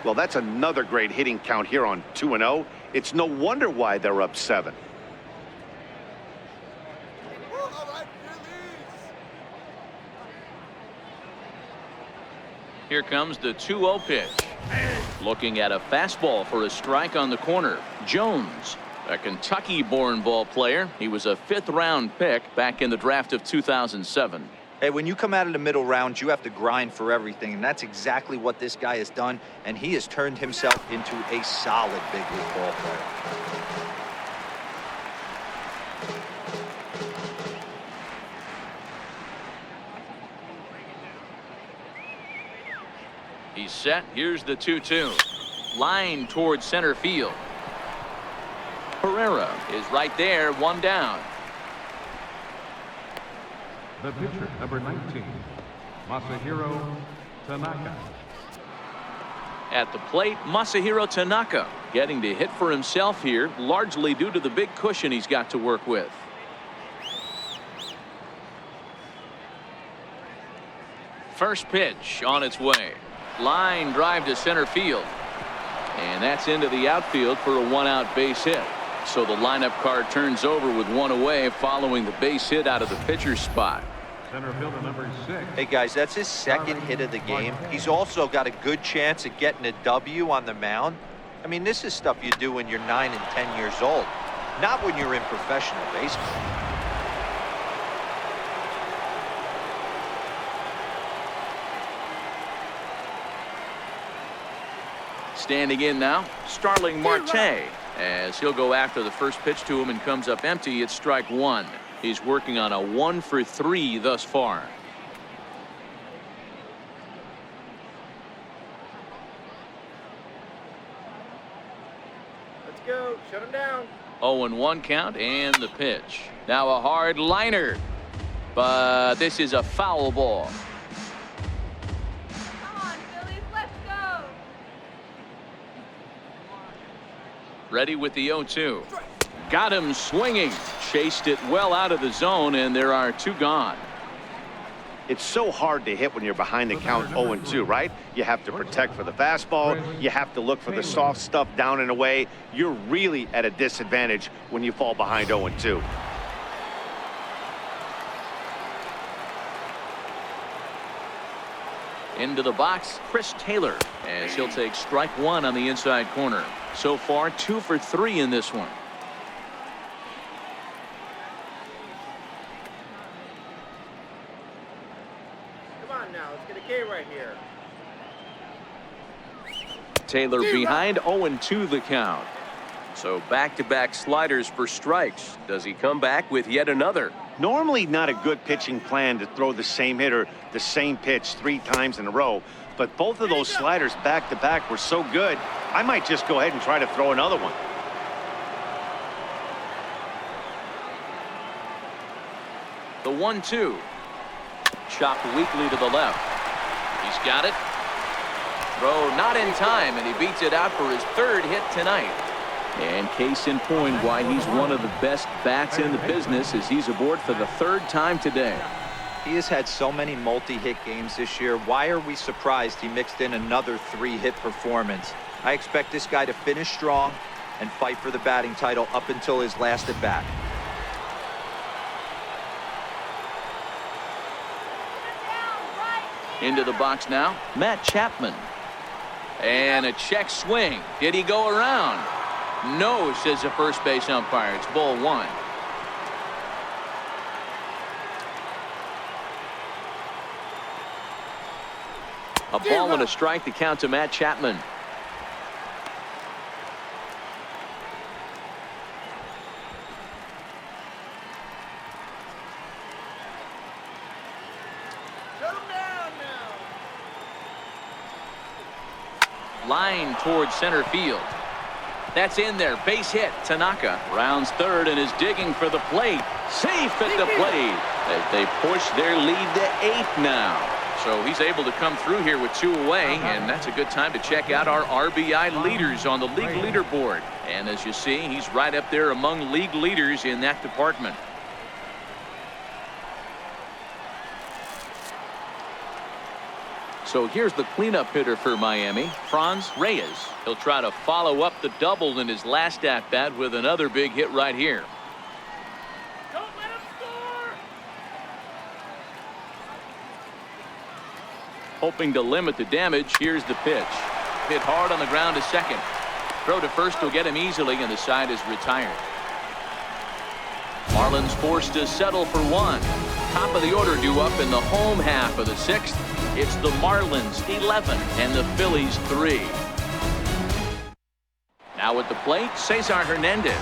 Well, that's another great hitting count here on 2-0. It's no wonder why they're up 7. Here comes the 2-0 pitch. Looking at a fastball for a strike on the corner. Jones, a Kentucky-born ball player. He was a 5th-round pick back in the draft of 2007. Hey, when you come out of the middle rounds, you have to grind for everything, and that's exactly what this guy has done, and he has turned himself into a solid big league ball player. He's set. Here's the 2-2. Line towards center field. Pereira is right there, one down. The pitcher, number 19, Masahiro Tanaka. At the plate, Masahiro Tanaka getting to hit for himself here, largely due to the big cushion he's got to work with. First pitch on its way. Line drive to center field. And that's into the outfield for a one-out base hit. So the lineup card turns over with one away following the base hit out of the pitcher's spot. Center fielder number 6. Hey guys, that's his second hit of the game. He's also got a good chance at getting a W on the mound. I mean, this is stuff you do when you're 9 and 10 years old, not when you're in professional baseball. Standing in now, Starling Marte, as he'll go after the first pitch to him and comes up empty. It's strike one. He's working on a 1 for 3 thus far. Let's go. Shut him down. 0-1 count and the pitch. Now a hard liner, but this is a foul ball. Come on, Phillies. Let's go. Ready with the 0-2. Got him swinging. Chased it well out of the zone, and there are 2 gone. It's so hard to hit when you're behind the count 0-2, right? You have to protect for the fastball. You have to look for the soft stuff down and away. You're really at a disadvantage when you fall behind 0-2. Into the box, Chris Taylor, as he'll take strike one on the inside corner. So far, 2 for 3 in this one. Come on now. Let's get a K right here. Taylor behind, 0-2 the count. So back-to-back sliders for strikes. Does he come back with yet another? Normally not a good pitching plan to throw the same hitter the same pitch 3 times in a row, but both of those sliders back-to-back were so good, I might just go ahead and try to throw another one. The 1-2. Chopped weakly to the left. He's got it. Throw not in time, and he beats it out for his 3rd hit tonight. And case in point why he's one of the best bats in the business as he's aboard for the 3rd time today. He has had so many multi-hit games this year. Why are we surprised he mixed in another 3-hit performance? I expect this guy to finish strong and fight for the batting title up until his last at bat. Into the box now, Matt Chapman. And a check swing. Did he go around? No, says the first base umpire. It's ball 1. A ball and a strike to count to Matt Chapman. Shut him down now. Line towards center field. That's in there. Base hit. Tanaka rounds 3rd and is digging for the plate. Safe at the plate as they push their lead to 8 now. So he's able to come through here with 2 away, and that's a good time to check out our RBI leaders on the league leaderboard. And as you see, he's right up there among league leaders in that department. So here's the cleanup hitter for Miami, Franz Reyes. He'll try to follow up the double in his last at-bat with another big hit right here. Don't let him score. Hoping to limit the damage, here's the pitch. Hit hard on the ground to second. Throw to first will get him easily, and the side is retired. Marlins forced to settle for 1. Top of the order due up in the home half of the 6th. It's the Marlins 11 and the Phillies 3. Now at the plate, Cesar Hernandez.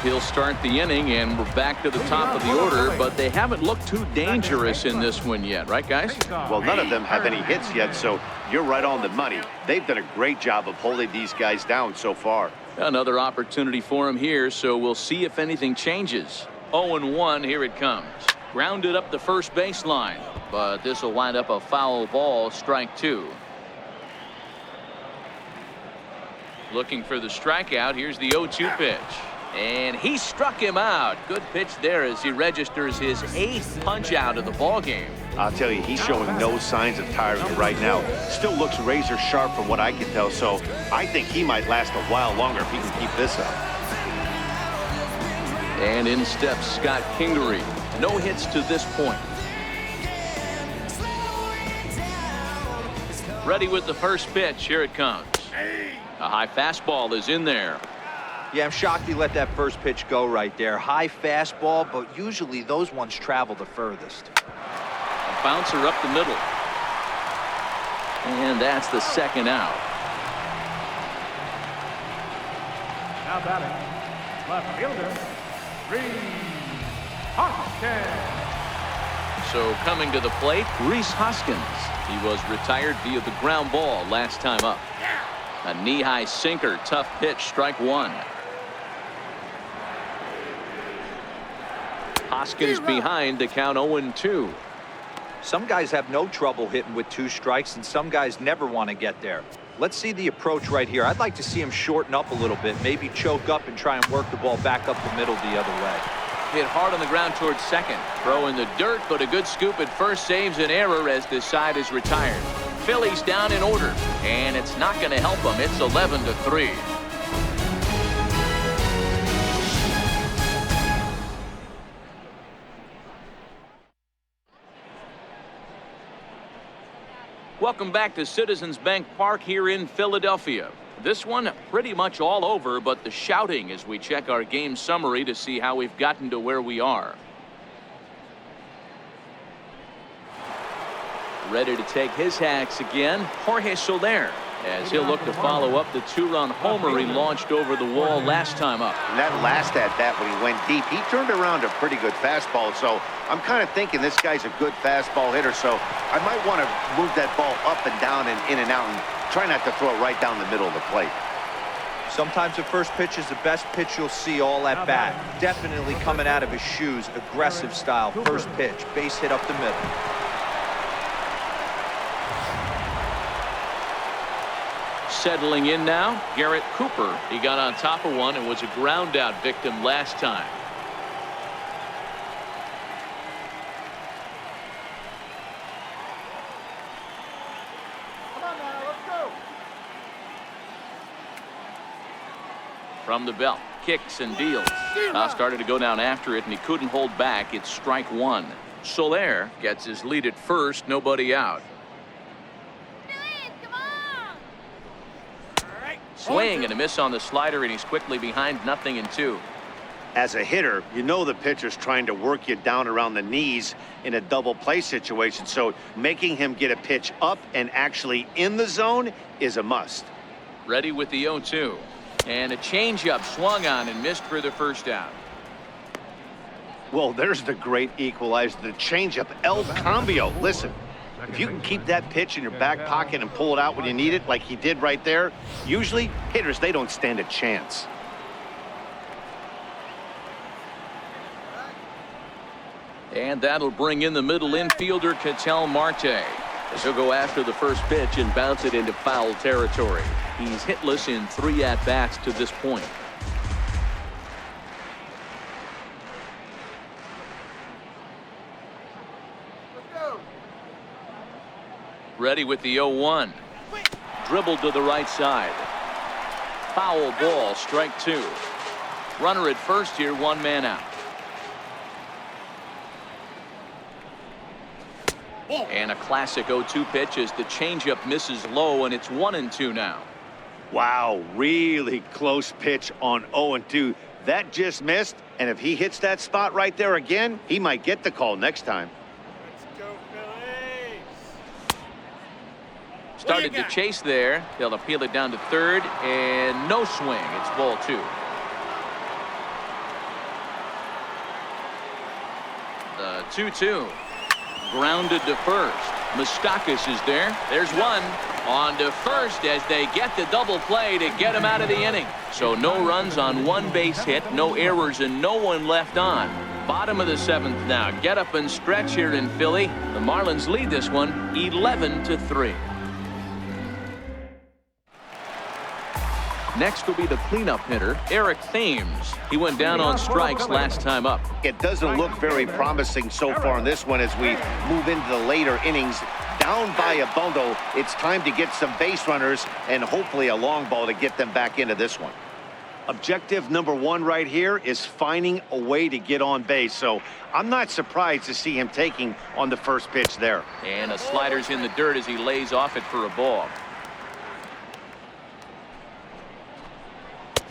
He'll start the inning, and we're back to the top of the order, but they haven't looked too dangerous in this one yet, right, guys? Well, none of them have any hits yet, so you're right on the money. They've done a great job of holding these guys down so far. Another opportunity for him here, so we'll see if anything changes. 0-1, here it comes. Grounded up the first baseline, but this will wind up a foul ball, strike 2. Looking for the strikeout. Here's the 0-2 pitch. And he struck him out. Good pitch there as he registers his 8th punch out of the ball game. I'll tell you, he's showing no signs of tiring right now. Still looks razor sharp from what I can tell, so I think he might last a while longer if he can keep this up. And in steps Scott Kingery. No hits to this point. Ready with the first pitch. Here it comes. A high fastball is in there. Yeah, I'm shocked he let that first pitch go right there. High fastball, but usually those ones travel the furthest. A bouncer up the middle. And that's the second out. Now batting, left fielder, Reese Hoskins. So coming to the plate, Reese Hoskins. He was retired via the ground ball last time up. A knee-high sinker, tough pitch, strike 1. Hoskins behind to count 0-2. Some guys have no trouble hitting with 2 strikes, and some guys never want to get there. Let's see the approach right here. I'd like to see him shorten up a little bit, maybe choke up and try and work the ball back up the middle the other way. Hit hard on the ground towards second. Throw in the dirt, but a good scoop at first saves an error as this side is retired. Phillies down in order, and it's not going to help them. It's 11-3. Welcome back to Citizens Bank Park here in Philadelphia. This one pretty much all over, but the shouting as we check our game summary to see how we've gotten to where we are. Ready to take his hacks again, Jorge Soler, as he'll look to follow up the 2-run homer he launched over the wall last time up. And that last at-bat when he went deep, he turned around a pretty good fastball, so I'm kind of thinking this guy's a good fastball hitter, so I might want to move that ball up and down and in and out and try not to throw it right down the middle of the plate. Sometimes the first pitch is the best pitch you'll see all at bat. Definitely coming out of his shoes, aggressive style, first pitch, base hit up the middle. Settling in now, Garrett Cooper. He got on top of one and was a ground out victim last time. Come on now, let's go. From the belt, kicks and deals. Now started to go down after it, and he couldn't hold back. It's strike 1. Soler gets his lead at first, nobody out. Swing and a miss on the slider, and he's quickly behind 0-2. As a hitter, you know the pitcher's trying to work you down around the knees in a double play situation, so making him get a pitch up and actually in the zone is a must. Ready with the 0-2. And a changeup swung on and missed for the first out. Well, there's the great equalizer, the changeup, El Cambio. Listen, if you can keep that pitch in your back pocket and pull it out when you need it, like he did right there, usually hitters, they don't stand a chance. And that'll bring in the middle infielder, Ketel Marte, as he'll go after the first pitch and bounce it into foul territory. He's hitless in 3 at-bats to this point. Ready with the 0-1. Dribbled to the right side. Foul ball, strike 2. Runner at first here, 1 man out. And a classic 0-2 pitch as the changeup misses low, and it's 1-2 now. Wow, really close pitch on 0-2. That just missed, and if he hits that spot right there again, he might get the call next time. Let's go, Phillies. Started to chase there. They'll appeal it down to third, and no swing. It's ball 2. The 2-2. Grounded to first. Moustakas is there. There's one. On to first as they get the double play to get him out of the inning. So no runs on 1 base hit, no errors, and no one left on. Bottom of the 7th now. Get up and stretch here in Philly. The Marlins lead this one 11-3. Next will be the cleanup hitter, Eric Thames. He went down on strikes last time up. It doesn't look very promising so far in this one as we move into the later innings. Down by a bundle, it's time to get some base runners and hopefully a long ball to get them back into this one. Objective number 1 right here is finding a way to get on base. So I'm not surprised to see him taking on the first pitch there. And a slider's in the dirt as he lays off it for a ball.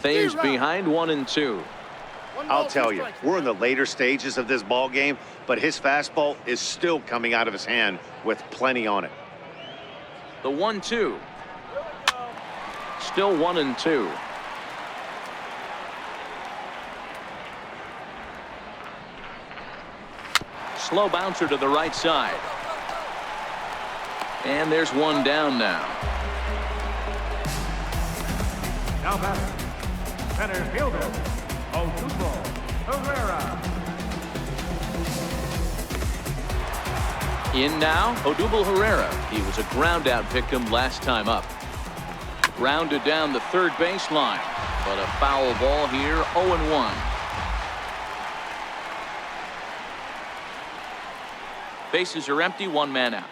Thames behind 1-2. I'll tell you, we're in the later stages of this ball game, but his fastball is still coming out of his hand with plenty on it. The 1-2. Still 1-2. Slow bouncer to the right side. And there's one down now. Now batting, center fielder, Odubel Herrera. In now, Odubel Herrera. He was a ground out victim last time up. Grounded down the third baseline, but a foul ball here, 0-1. Bases are empty, 1 man out.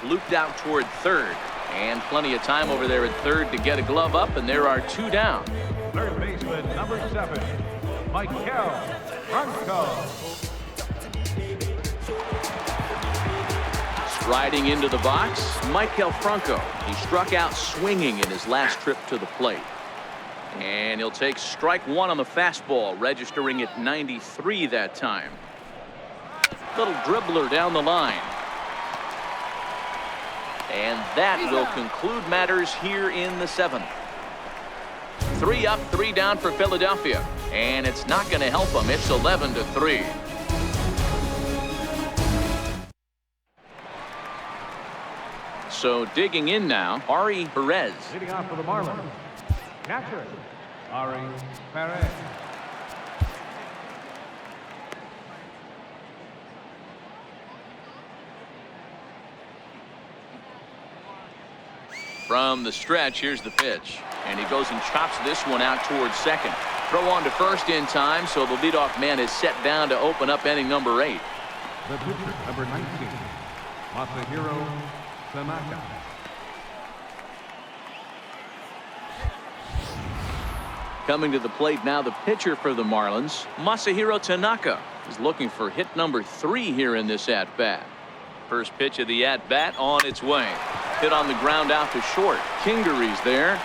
Looped out toward third, and plenty of time over there at third to get a glove up, and there are 2 down. Third baseman, number 7, Michael Franco. Striding into the box, Michael Franco. He struck out swinging in his last trip to the plate. And he'll take strike 1 on the fastball, registering at 93 that time. Little dribbler down the line. And that will conclude matters here in the 7th. 3 up, 3 down for Philadelphia. And it's not going to help them. It's 11-3. So digging in now, Ari Perez. Leading off for the Marlins, catcher, Ari Perez. From the stretch, here's the pitch. And he goes and chops this one out towards second. Throw on to first in time, so the leadoff man is set down to open up inning number 8. The pitcher, number 19, Masahiro Tanaka. Coming to the plate now, the pitcher for the Marlins, Masahiro Tanaka, is looking for hit number 3 here in this at-bat. First pitch of the at-bat on its way. Hit on the ground out to short. Kingery's there.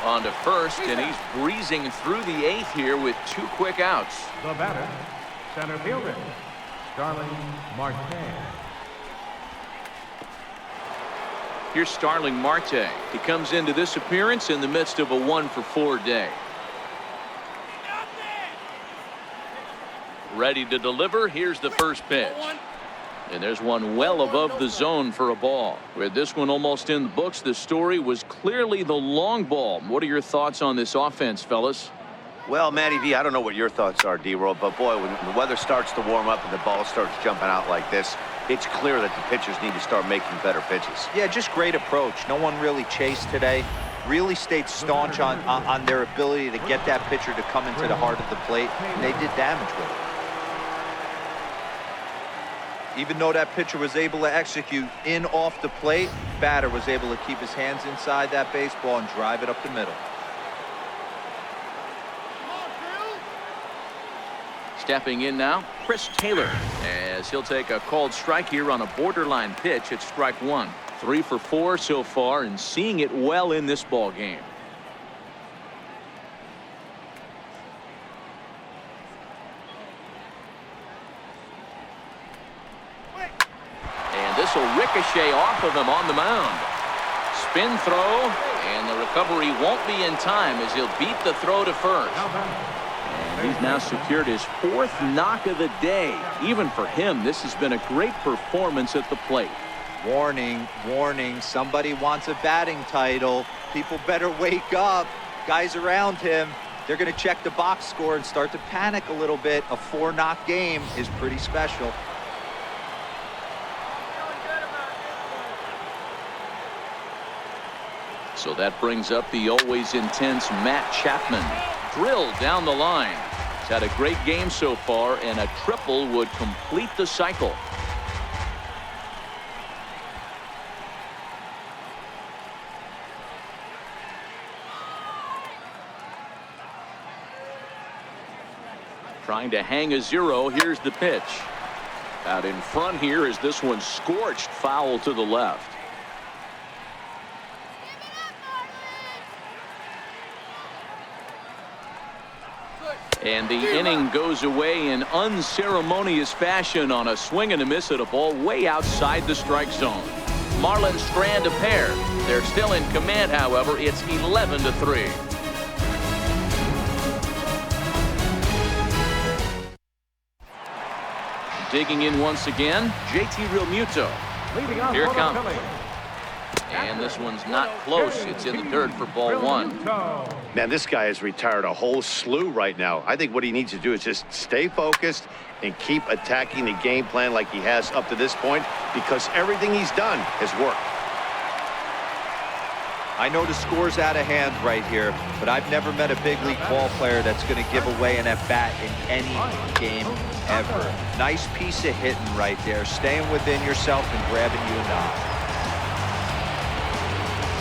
On to first, and he's breezing through the 8th here with 2 quick outs. The batter, center fielder, Starling Marte. Here's Starling Marte. He comes into this appearance in the midst of a 1-for-4 day. Ready to deliver. Here's the first pitch. And there's one well above the zone for a ball. With this one almost in the books, the story was clearly the long ball. What are your thoughts on this offense, fellas? Well, Matty V, I don't know what your thoughts are, D-Roll, but boy, when the weather starts to warm up and the ball starts jumping out like this, it's clear that the pitchers need to start making better pitches. Yeah, just great approach. No one really chased today. Really stayed staunch on their ability to get that pitcher to come into the heart of the plate, and they did damage with it. Even though that pitcher was able to execute in off the plate, batter was able to keep his hands inside that baseball and drive it up the middle. Stepping in now, Chris Taylor, as he'll take a called strike here on a borderline pitch at strike 1. 3 for 4 so far, and seeing it well in this ball game. ricochet off of him on the mound. Spin throw, and the recovery won't be in time as he'll beat the throw to first. And he's now secured his 4th knock of the day. Even for him, this has been a great performance at the plate. Warning, warning, somebody wants a batting title. People better wake up. Guys around him, they're going to check the box score and start to panic a little bit. A 4-knock game is pretty special. So that brings up the always intense Matt Chapman. Drilled down the line. He's had a great game so far, and a triple would complete the cycle. Trying to hang a 0. Here's the pitch. Out in front here is this one scorched foul to the left. And the inning goes away in unceremonious fashion on a swing and a miss at a ball way outside the strike zone. Marlins strand a pair. They're still in command, however. It's 11-3. Digging in once again, JT Realmuto. Here it comes. And this one's not close. It's in the dirt for ball 1. Man, this guy has retired a whole slew right now. I think what he needs to do is just stay focused and keep attacking the game plan like he has up to this point, because everything he's done has worked. I know the score's out of hand right here, but I've never met a big league ball player that's going to give away an at-bat in any game ever. Nice piece of hitting right there, staying within yourself and grabbing you a knock.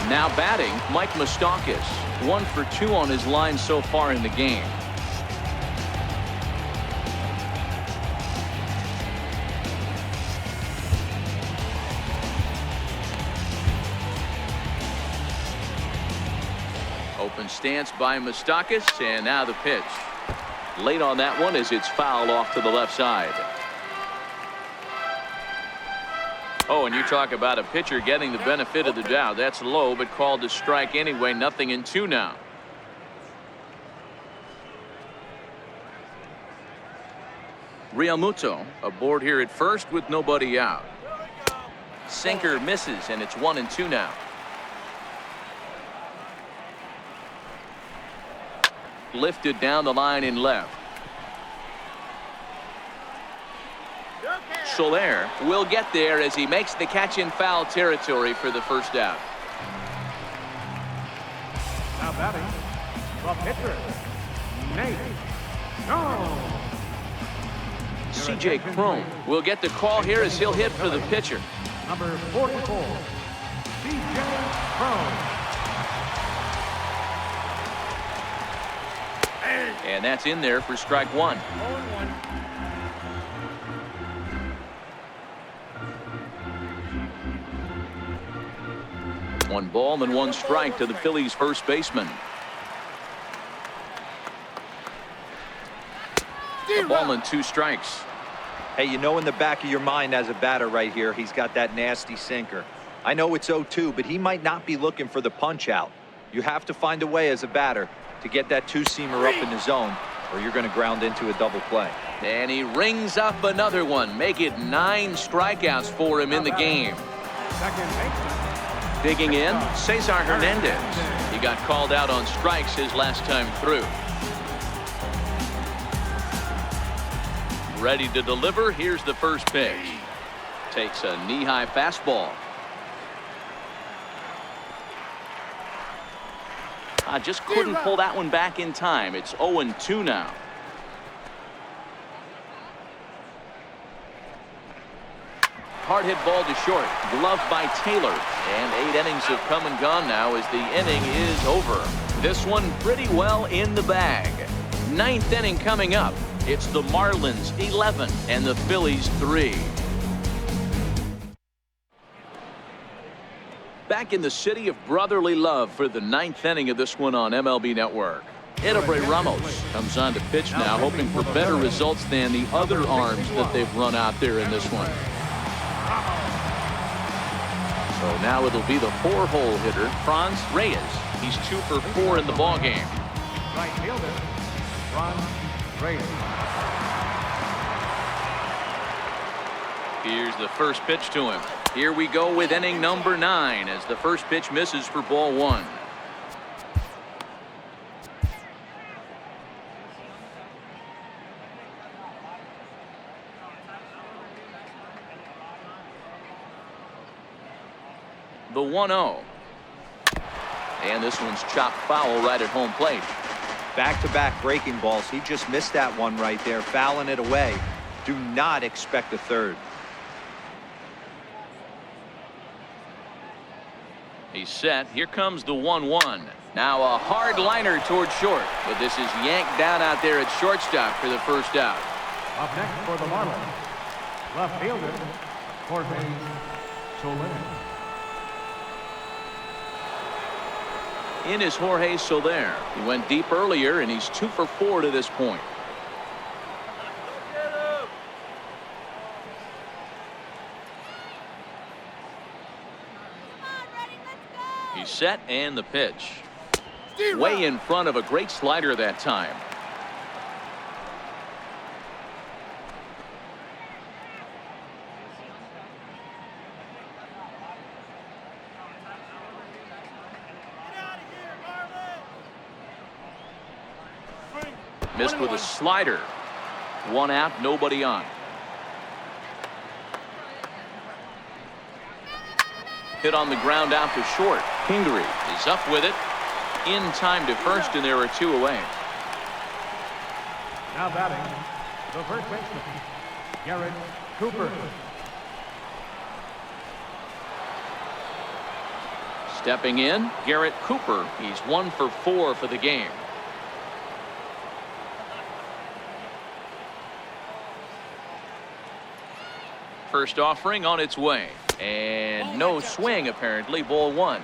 Now batting, Mike Moustakas. 1 for 2 on his line so far in the game. Open stance by Moustakas, and now the pitch. Late on that one as it's fouled off to the left side. Oh, and you talk about a pitcher getting the benefit of the doubt. That's low, but called a strike anyway. 0-2 now. Realmuto aboard here at first with nobody out. Sinker misses, and it's 1-2 now. Lifted down the line in left. Soler will get there as he makes the catch in foul territory for the first out. Now batting, the pitcher, Nate. No. C.J. Cron will get the call here as he'll hit for the pitcher. Number 44, C.J. Cron. And that's in there for strike 1. 0-1. 1 ball and 1 strike to the Phillies' first baseman. A ball and 2 strikes. Hey, you know in the back of your mind as a batter right here, he's got that nasty sinker. I know it's 0-2, but he might not be looking for the punch out. You have to find a way as a batter to get that 2-seamer up in the zone, or you're going to ground into a double play. And he rings up another one. Make it 9 strikeouts for him in the game. Second baseman. Digging in, Cesar Hernandez. He got called out on strikes his last time through. Ready to deliver. Here's the first pitch. Takes a knee-high fastball. I just couldn't pull that one back in time. It's 0-2 now. Hard hit ball to short. Gloved by Taylor. And 8 innings have come and gone now as the inning is over. This one pretty well in the bag. 9th inning coming up. It's the Marlins 11 and the Phillies 3. Back in the city of brotherly love for the 9th inning of this one on MLB Network. Edobre Ramos comes on to pitch now, hoping for better results than the other arms that they've run out there in this one. So now it'll be the 4-hole hitter, Franz Reyes. He's 2 for 4 in the ballgame. Right fielder, Franz Reyes. Here's the first pitch to him. Here we go with inning number 9 as the first pitch misses for ball 1. The 1-0. And this one's chopped foul right at home plate. Back-to-back breaking balls. He just missed that one right there, fouling it away. Do not expect a third. He's set. Here comes the 1-1. Now a hard liner towards short, but this is yanked down out there at shortstop for the first out. Up next for the Marlins, left fielder, Jorge Soler. In is Jorge Soler. He went deep earlier, and he's 2 for 4 to this point. He's set, and the pitch. Way in front of a great slider that time. Missed with a slider. 1 out, nobody on. Hit on the ground out to short. Kingery is up with it. In time to first, and there are 2 away. Now batting, the first baseman, Garrett Cooper. Stepping in, Garrett Cooper. He's 1 for 4 for the game. First offering on its way. And no swing, apparently. Ball 1.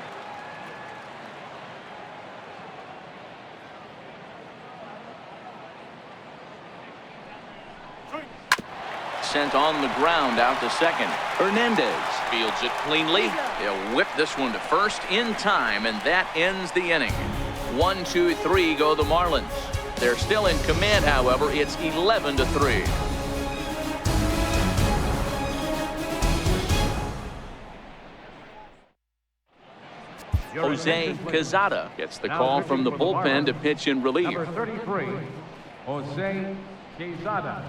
Sent on the ground out to second. Hernandez fields it cleanly. They'll whip this one to first in time, and that ends the inning. 1, 2, 3 go the Marlins. They're still in command, however. It's 11-3. Jose Quezada gets the call from the bullpen to pitch in relief. Number 33, Jose Quezada.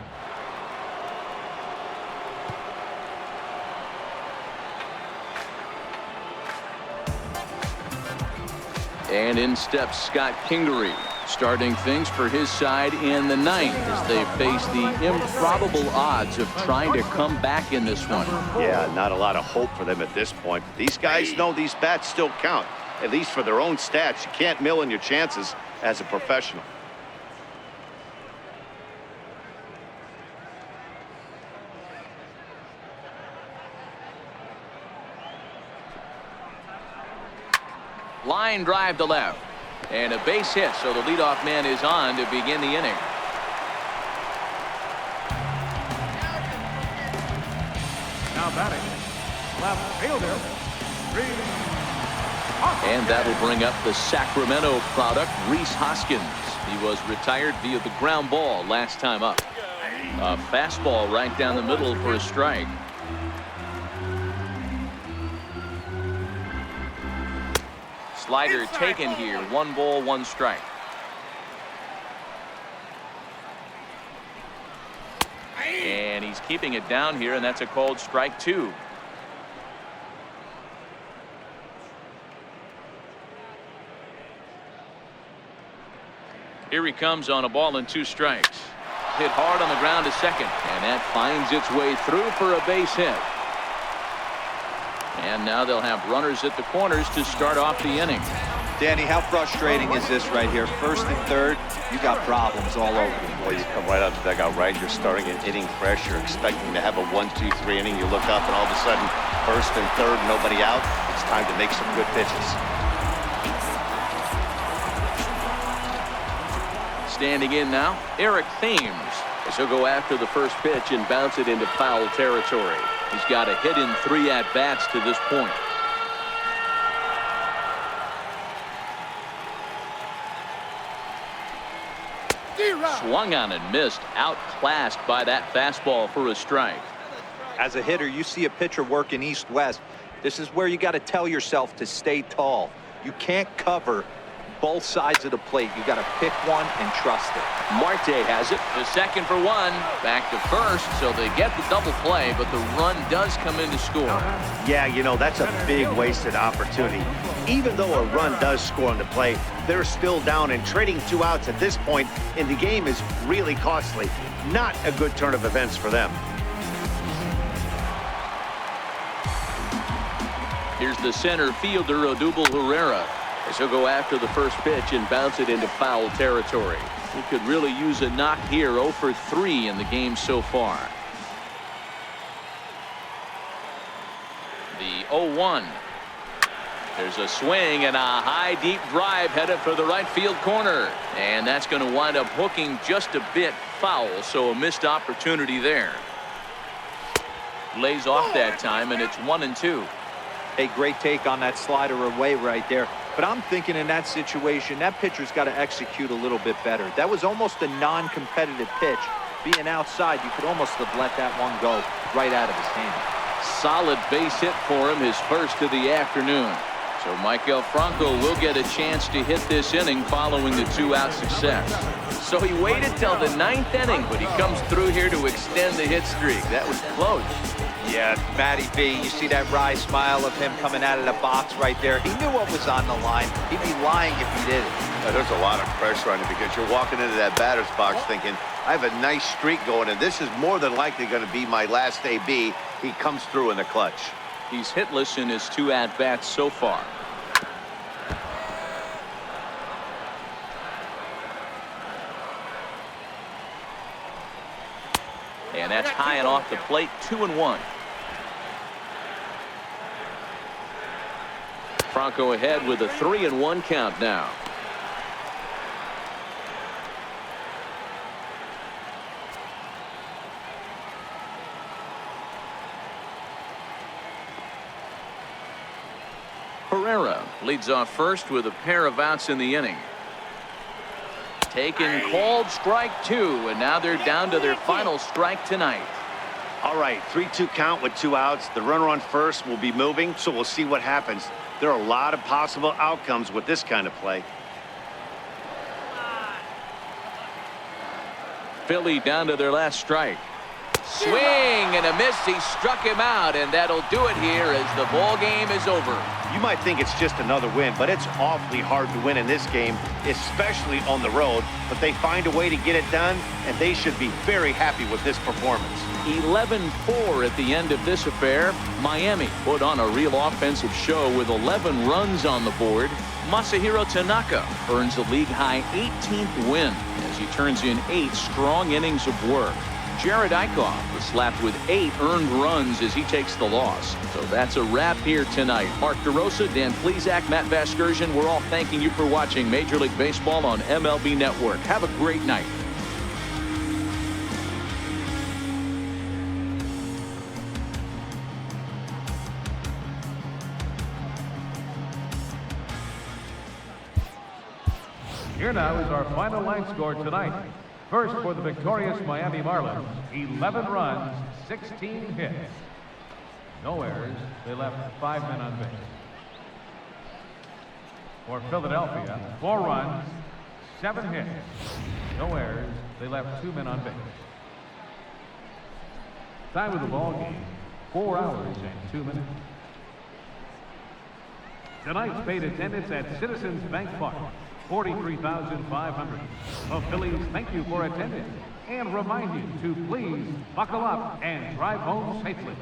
And in steps Scott Kingery, starting things for his side in the 9th as they face the improbable odds of trying to come back in this one. Yeah, not a lot of hope for them at this point. These guys know these bats still count, at least for their own stats. You can't mill in your chances as a professional. Line drive to left. And a base hit, so the leadoff man is on to begin the inning. Now batting, left fielder, and that'll bring up the Sacramento product, Rhys Hoskins. He was retired via the ground ball last time up. A fastball right down the middle for a strike. Slider taken here. 1 ball, 1 strike. And he's keeping it down here, and that's a called strike 2. Here he comes on a ball and 2 strikes. Hit hard on the ground to second, and that finds its way through for a base hit. And now they'll have runners at the corners to start off the inning. Danny, how frustrating is this right here? First and third, you got problems all over. Well, you come right out to the dugout, right? You're starting an inning fresh. You're expecting to have a 1, 2, 3 inning. You look up, and all of a sudden, first and third, nobody out. It's time to make some good pitches. Standing in now, Eric Thames, as he'll go after the first pitch and bounce it into foul territory. He's got a hit in 3 at-bats to this point. Swung on and missed, outclassed by that fastball for a strike. As a hitter, you see a pitcher working east-west. This is where you got to tell yourself to stay tall. You can't cover both sides of the plate. You got to pick one and trust it. Marte has it. The second for one. Back to first, so they get the double play, but the run does come in to score. Yeah, you know, that's a big wasted opportunity. Even though a run does score on the play, they're still down, and trading 2 outs at this point in the game is really costly. Not a good turn of events for them. Here's the center fielder, Odubel Herrera, as he'll go after the first pitch and bounce it into foul territory. He could really use a knock here. 0 for 3 in the game so far. The 0-1. There's a swing and a high deep drive headed for the right field corner, and that's going to wind up hooking just a bit foul, so a missed opportunity there. Lays off that time, and it's 1-2. A great take on that slider away right there. But I'm thinking in that situation, that pitcher's got to execute a little bit better. That was almost a non-competitive pitch. Being outside, you could almost have let that one go right out of his hand. Solid base hit for him, his first of the afternoon. So Michael Franco will get a chance to hit this inning following the 2-out success. So he waited till the 9th inning, but he comes through here to extend the hit streak. That was close. Yeah, Matty B, you see that wry smile of him coming out of the box right there. He knew what was on the line. He'd be lying if he didn't. There's a lot of pressure on you because you're walking into that batter's box thinking, I have a nice streak going, and this is more than likely going to be my last AB. He comes through in the clutch. He's hitless in his 2 at-bats so far. And that's high and off the plate. 2-1. Franco ahead with a 3-1 count now. Herrera leads off first with a pair of outs in the inning. Taken, called strike 2, and now they're down to their final strike tonight. All right, 3-2 count with 2 outs. The runner on first will be moving, so we'll see what happens. There are a lot of possible outcomes with this kind of play. Philly down to their last strike. Swing and a miss. He struck him out, and that'll do it here as the ball game is over. You might think it's just another win, but it's awfully hard to win in this game, especially on the road. But they find a way to get it done, and they should be very happy with this performance. 11-4 at the end of this affair. Miami put on a real offensive show with 11 runs on the board. Masahiro Tanaka earns a league-high 18th win as he turns in 8 strong innings of work. Jared Eichhoff was slapped with 8 earned runs as he takes the loss. So that's a wrap here tonight. Mark DeRosa, Dan Plesac, Matt Vasgersian, we're all thanking you for watching Major League Baseball on MLB Network. Have a great night. Here now is our final line score tonight. First for the victorious Miami Marlins, 11 runs, 16 hits. No errors. They left 5 men on base. For Philadelphia, 4 runs, 7 hits. No errors. They left 2 men on base. Time of the ball game, 4 hours and 2 minutes. Tonight's paid attendance at Citizens Bank Park, 43,500. The Phillies thank you for attending and remind you to please buckle up and drive home safely.